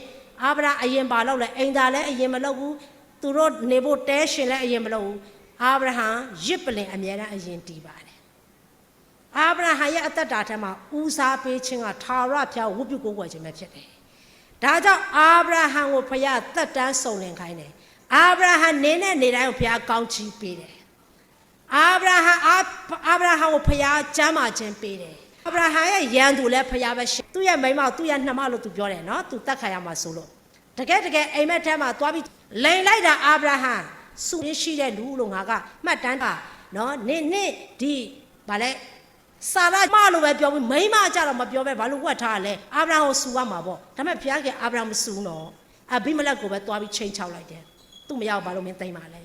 အာဗြဟံအရင်ပါလောက်လဲအိမ်သာလည်းအရင်မလုပ်ဘူးသူတို့နေဖို့တဲရှင်လည်းအရင်မလုပ်ဘူးအာဗြဟံရစ်ပလင်အမြဲတမ်းအရင်တည်ပါတယ်အာဗြဟံရဲ့အသက်တာထဲမှာဦးစားပေးခြင်းကထာဝရဘုရားဝတ်ပြုကိုးကွယ်ခြင်းပဲဖြစ်တယ်ဒါကြောင့်အာဗြဟံကိုဘုရားသက်တမ်းစုံလင်ခိုင်းတယ်အာဗြဟံနေတဲ့နေတိုင်းကိုဘုရားကောင်းချီးပေးတယ်အာဗြဟံကိုဘုရားကျမ်းမာခြင်းပေးတယ်အာဗြဟံရဲ့ရန်သူလည်းဘုရားပဲရှိသူ့ရဲ့မိန်းမသူ့ရဲ့နှမလို့သူပြောတယ်နော်သူတတ်ခါရမှာဆိုလို့တကယ်အိမ်မက်ထဲမှာသွားပြီးလိန်လိုက်တာအာဗြဟံစုရရှိတဲ့လူလို့ငါကမှတ်တမ်းတာနော်နင့်ဒီဗာလဲစာရမလို့ပဲပြောပြီးမိန်းမကြတော့မပြောပဲဘာလို့ဝတ်ထားလဲအာဗြဟံကိုစုရမှာပေါ့ဒါပေမဲ့ဘုရားကအာဗြဟံမစုတော့အဘိမလက်ကိုပဲသွားပြီးချိန်ချောက်လိုက်တယ်သူ့မရောက်ဘာလို့မင်းသိမ့်ပါလဲ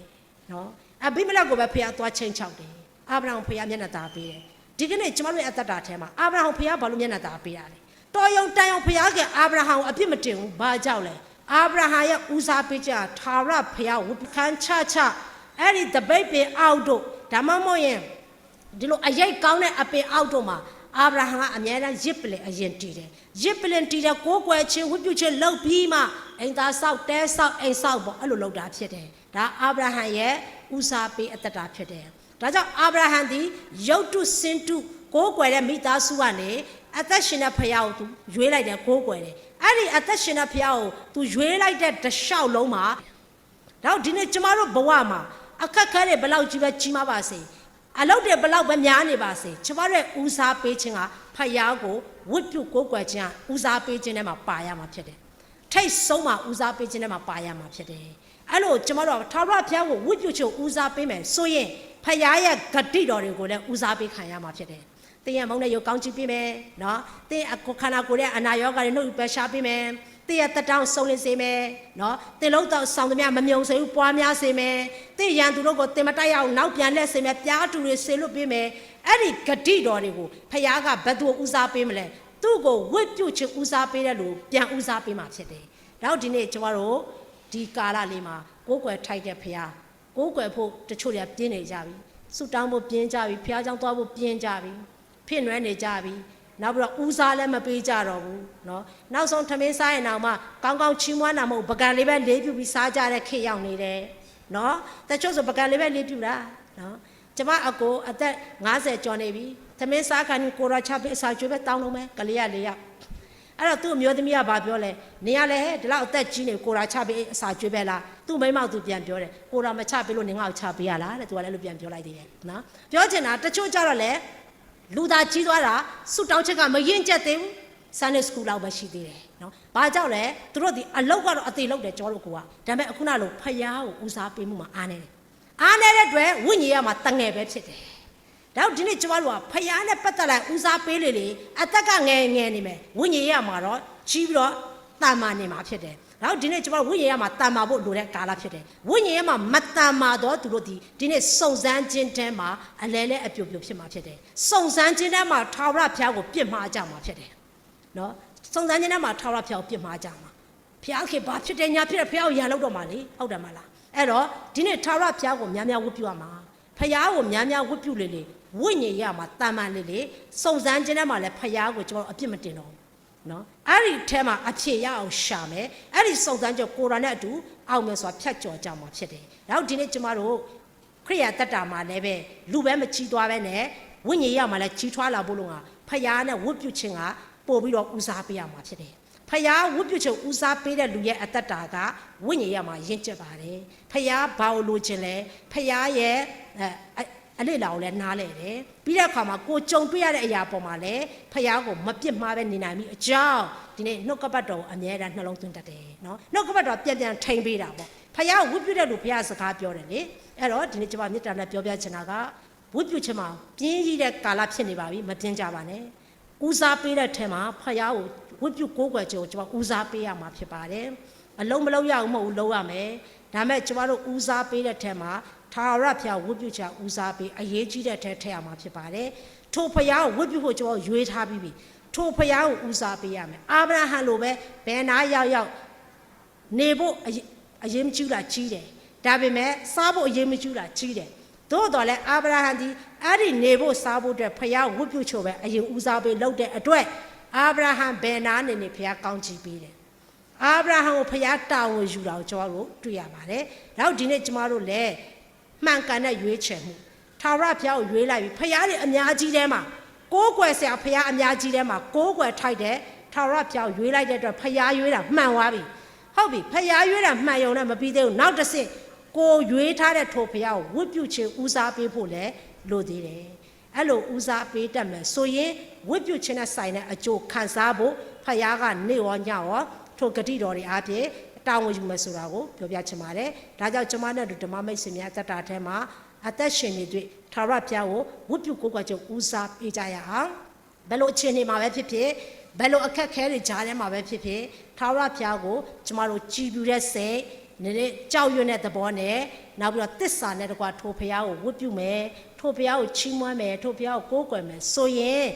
နော်အဘိမလက်ကိုပဲဘုရားသွားချိန်ချောက်တယ်အာဗြဟံဘုရားမျက်နှာသာပေးတယ်ဒီကနေ့ကျမတို့ရဲ့အသက်တာထဲမှာအာဗြဟံဘုရားဘာလို့မျက်နှာသာပေးရလဲတော်ယုံတန်ယုံဘုရားကအာဗြဟံကိုအပြစ်မတင်ဘူးဘာကြောက်လဲအာဗြဟံရဲ့ဦးစားပေးချက်ထာဝရဘုရားဝခန်းချအဲ့ဒီတပိတ်ပင်အောက်တို့ဒါမှမဟုတ်ရင်ဒီလိုအရိတ်ကောင်းတဲ့အပင်အောက်တို့မှာအာဗြဟံကအမြဲတမ်းရစ်ပလင်အရင်တည်တယ်ရစ်ပလင်တည်တဲ့ကိုးကွယ်ခြင်းဝတ်ပြုခြင်းလုပ်ပြီးမှအိမ်သားဆောက်တဲဆောက်အိမ်ဆောက်ပေါ့အဲ့လိုလုပ်တာဖြစ်တယ်ဒါအာဗြဟံရဲ့ဦးစားပေးအသက်တာဖြစ်တယ်ဒါကြောင့်အာဗြဟံသည်ရုတ်တုစင်တုကိုးကွယ်တဲ့မိသားစုကနေအသက်ရှင်တဲ့ဖယားကိုသူရွေးလိုက်တယ်ကိုးကွယ်တယ်အဲ့ဒီအသက်ရှင်တဲ့ဖယားကိုသူရွေးလိုက်တဲ့တလျှောက်လုံးမှာတော့ဒီနေ့ကျမတို့ဘဝမှာအခက်ခဲတွေဘယ်လောက်ကြီးပဲကြီးမားပါစေအလုပ်တွေဘယ်လောက်ပဲများနေပါစေကျမတို့ရဲ့ဦးစားပေးခြင်းကဖယားကိုဝတ်ပြုကိုးကွယ်ခြင်းကဦးစားပေးခြင်းထဲမှာပါရမှာဖြစ်တယ်ထိတ်ဆုံးမှာဦးစားပေးခြင်းထဲမှာပါရမှာဖြစ်တယ်အဲ့လိုကျမတို့ထာဝရဘုရားကိုဝတ်ပြုခြင်းဦးစားပေးမယ်ဆိုရင်ဖယားရဲ့ဂတိတော်တွေကိုလည်းဦးစားပေးခံရမှာဖြစ်တယ်တင်းရဲ့မုန်းတဲ့ရုပ်ကောင်းချီးပေးမယ်နော်တင်းခန္ဓာကိုယ်ရဲ့အနာရောဂါတွေနှုတ်ပယ်ရှားပေးမယ်တင်းရဲ့တက်တောင်းဆုံးလင်းစေမယ်နော်တင်းလုံးတော့ဆောင်သမျှမမြုံစေဘူးပွားများစေမယ်တင်းရန်သူတို့ကိုတင်မတိုက်ရအောင်နောက်ပြန်လက်စေမယ်ပြားတူတွေဆေလွတ်ပေးမယ်အဲ့ဒီဂတိတော်တွေကိုဖယားကဘယ်သူဦးစားပေးမလဲသူ့ကိုဝတ်ပြုခြင်းဦးစားပေးတဲ့လူပြန်ဦးစားပေးမှာဖြစ်တယ်နောက်ဒီနေ့ကျမတို့ဒီကာလလေးမှာကိုးကွယ်ထိုက်တဲ့ဖယားကိုးကွယ်ဖို့တချို့တွေကပြင်းနေကြပြီဆူတောင်းဖို့ပြင်းကြပြီဖယားကြောင့်သွားဖို့ပြင်းကြပြီဖြစ်နွယ်နေကြပြီနောက်ပြီးတော့ဦးစားလည်းမပေးကြတော့ဘူးเนาะနောက်ဆုံးထမင်းစားရင်တော့မှကောင်းကောင်းချီးမွမ်းတာမဟုတ်ပကံလေးပဲလေးပြပြီးစားကြတဲ့ခေတ်ရောက်နေတယ်เนาะတချို့ဆိုပကံလေးပဲလေးပြတာเนาะ ကျမအကိုအသက်50ကျော်နေပြီသမင်းစားခံကိုရာချပေးအစာကျွေးပဲတောင်းလုံးမယ်ကလေးရ4ယောက်အဲ့တော့သူ့အမျိုးသမီးကဘာပြောလဲနေရလဲဒီလောက်အသက်ကြီးနေကိုရာချပေးအစာကျွေးပဲလားသူ့မိမသူပြန်ပြောတယ်ကိုရာမချပေးလို့နေငါ့ကိုချပေးရလားတဲ့သူကလည်းလို့ပြန်ပြောလိုက်သေးတယ်နော်ပြောချင်တာတချို့ကြတော့လေလူသားကြီးသွားတာစွတောင်းချက်ကမရင်ကျက်သေးဘူးSunday school လောက်ပဲရှိသေးတယ်နော်ဘာကြောင့်လဲသူတို့ဒီအလောက်ကတော့အသေးလောက်တယ်ကျော်လို့ကိုကဒါပေမဲ့အခုနလိုဖယားကိုဦးစားပေးမှုမှာအားနေတယ်အားနေတဲ့အတွက်ဝိညာဉ်ရမှာတငယ်ပဲဖြစ်တယ်ဒါတော့ဒီနေ့ကျမတို့ကဖယားနဲ့ပတ်သက်လိုက်ဦးစားပေးလေအသက်ကငယ်နေမယ်ဝိညာဉ်ရမှာတော့ကြီးပြီးတော့တာမာနေမှာဖြစ်တယ်ဒါတော့ဒီနေ့ကျမတို့ဝိညာဉ်ရမှာတာမာဖို့လိုတဲ့ကာလဖြစ်တယ်ဝိညာဉ်ရမှာမတာမာတော့သူတို့ဒီနေ့စုံစမ်းခြင်းတဲမှာအလဲလဲအပြိုဖြစ်မှာဖြစ်တယ်စုံစမ်းခြင်းတဲမှာထာဝရဘုရားကိုပြစ်မှားကြမှာဖြစ်တယ်နော်စုံစမ်းခြင်းထဲမှာထာဝရဘုရားကိုပြစ်မှားကြမှာဘုရားခင်ဘာဖြစ်တယ်ညာဖြစ်တယ်ဘုရားကိုရန်လောက်တော့မှာလေဟုတ်တယ်မလားအဲ့တော့ဒီနေ့ထာဝရဘုရားကိုများများဝတ်ပြုရမှာဘုရားကိုများများဝတ်ပြုလေဝိညာဉ်ရမှာတာမန်လေစုံစမ်းခြင်းထဲမှာလည်းဘုရားကိုကျွန်တော်အပြစ်မတင်တော့ဘူးနော်အဲ့ဒီထဲမှာအဖြေရအောင်ရှာမယ်အဲ့ဒီစုံစမ်းချက်ကိုယ်တော်နဲ့အတူအောင်မယ်ဆိုတာဖြတ်ကျော်ကြမှာဖြစ်တယ်နောက်ဒီနေ့ကျမတို့ခရိယာတတ္တာမှာလည်းပဲလူပဲမကြီးသွားပဲနဲ့ဝိညာဉ်ရမှာလည်းကြီးထွားလာဖို့လို့ကဘုရားနဲ့ဝတ်ပြုခြင်းကပို့ပြီးတော့ဦးစားပေးရမှာဖြစ်တယ်။ဖယားဝတ်ပြုချက်ဦးစားပေးတဲ့လူရဲ့အတ္တတာကဝိညာဉ်ရမှာရင့်ကျက်ပါတယ်။ဖယားဘာလို့လိုချင်လဲ။ဖယားရဲ့အလေးလာကိုလည်းနားလဲတယ်။ပြီးတဲ့အခါမှာကိုကြုံတွေ့ရတဲ့အရာပေါ်မှာလည်းဖယားကိုမပြစ်မှားပဲနေနိုင်ပြီအကြောင်းဒီနေ့နှုတ်ကပတ်တော်အမြဲတမ်းနှလုံးသွင်းတတ်တယ်နော်။နှုတ်ကပတ်တော်ပြန်ထိန်ပေးတာပေါ့။ဖယားဝတ်ပြုတဲ့လူဖယားစကားပြောတယ်လေ။အဲ့တော့ဒီနေ့ကျွန်မမေတ္တာနဲ့ပြောပြချင်တာကဝတ်ပြုခြင်းမှာပြင်းကြီးတဲ့ကာလဖြစ်နေပါပြီမပြင်းကြပါနဲ့။ဦးစားပေးတဲ့ထဲမှာဖယားကိုဝတ်ပြုကိုးကွယ်ခြင်းကိုကျွန်တော်ဦးစားပေးရမှာဖြစ်ပါတယ်အလုံးမလုံးရအောင်မဟုတ်ဘူးလုံးရမယ်ဒါမဲ့ကျွန်တော်တို့ဦးစားပေးတဲ့ထဲမှာထာဝရဘုရားဝတ်ပြုခြင်းဦးစားပေးအရေးကြီးတဲ့ထဲထည့်ရမှာဖြစ်ပါတယ်ထိုဖယားကိုဝတ်ပြုဖို့ကျွန်တော်ရွေးထားပြီးပြီထိုဖယားကိုဦးစားပေးရမယ်အာဗြဟံလိုပဲဘယ်နာရောက်နေဖို့အရေးမကြီးတာကြီးတယ်ဒါပေမဲ့စားဖို့အရေးမကြီးတာကြီးတယ်သို့တော်လည်းအာဗြဟံဒီအဲ့ဒီနေဖို့စားဖို့အတွက်ဖယားဝတ်ပြုချို့ပဲအရင်ဦးစားပေးလုပ်တဲ့အတွက်အာဗြဟံဘယ်နာနေဖယားကောင်းချီးပေးတယ်အာဗြဟံကိုဖယားတာဝန်ယူတာကိုကျွန်တော်တို့တွေ့ရပါတယ်နောက်ဒီနေ့ကျမတို့လည်းမှန်ကန်တဲ့ရွေးချယ်မှုထာဝရဘုရားကိုရွေးလိုက်ပြီဖယားတွေအများကြီးထဲမှာကိုးကွယ်ဆရာဖယားအများကြီးထဲမှာကိုးကွယ်ထိုက်တဲ့ထာဝရဘုရားကိုရွေးလိုက်တဲ့အတွက်ဖယားရွေးတာမှန်သွားပြီဟုတ်ပြီဖယားရွေးတာမှန်ရုံနဲ့မပြီးသေးဘူးနောက်တစ်ဆင့်ကိုရွေးထားတဲ့ထိုဖယားကိုဝတ်ပြုခြင်းဦးစားပေးဖို့လည်းလိုသေးတယ်အဲ့လိုဦးစားပေးတတ်မယ်ဆိုရင်ဝတ်ပြုခြင်းနဲ့ဆိုင်တဲ့အကျိုးခံစားဖို့ဖယားကနေရောညရောထိုဂတိတော်တွေအားဖြင့်တာဝန်ယူမယ်ဆိုတာကိုပြောပြချင်ပါတယ်ဒါကြောင့်ကျွန်မနဲ့ဓမ္မမိတ်ဆွေများတက်တာထဲမှာအသက်ရှင်နေတွေ့ထာဝရဘုရားကိုဝတ်ပြုကိုးကွယ်ခြင်းဦးစားပေးကြရအောင်ဘယ်လိုအခြေအနေမှာပဲဖြစ်ဖြစ်ဘယ်လိုအခက်ခဲတွေကြားထဲမှာပဲဖြစ်ဖြစ်ထာဝရဘုရားကိုကျွန်တော်တို့ကြည်ပြူတဲ့စိတ်နေကြောက်ရွံ့တဲ့သဘောနဲ့နောက်ပြီးတော့သစ္စာနဲ့တကွာထိုဖယားကိုဝတ်ပြုမယ်ထိုဖယားကိုချီးမွမ်းမယ်ထိုဖယားကိုကိုးကွယ်မယ်ဆိုရင်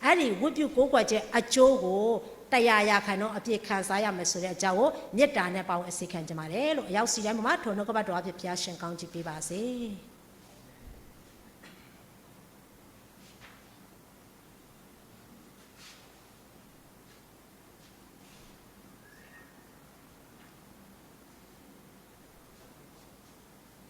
အဲ့ဒီဝတ်ပြုကိုးကွယ်ခြင်းအကျိုးကို100%တော့အပြည့်ခံစားရမယ်ဆိုတဲ့အကြောင်းကိုမေတ္တာနဲ့ပေါင်းအစီခံကြပါတယ်လို့အရောက်စီတိုင်းမှာထိုနှုတ်ကပတ်တော်အဖြစ်ဘုရားရှင်ကောင်းချီးပေးပါစေ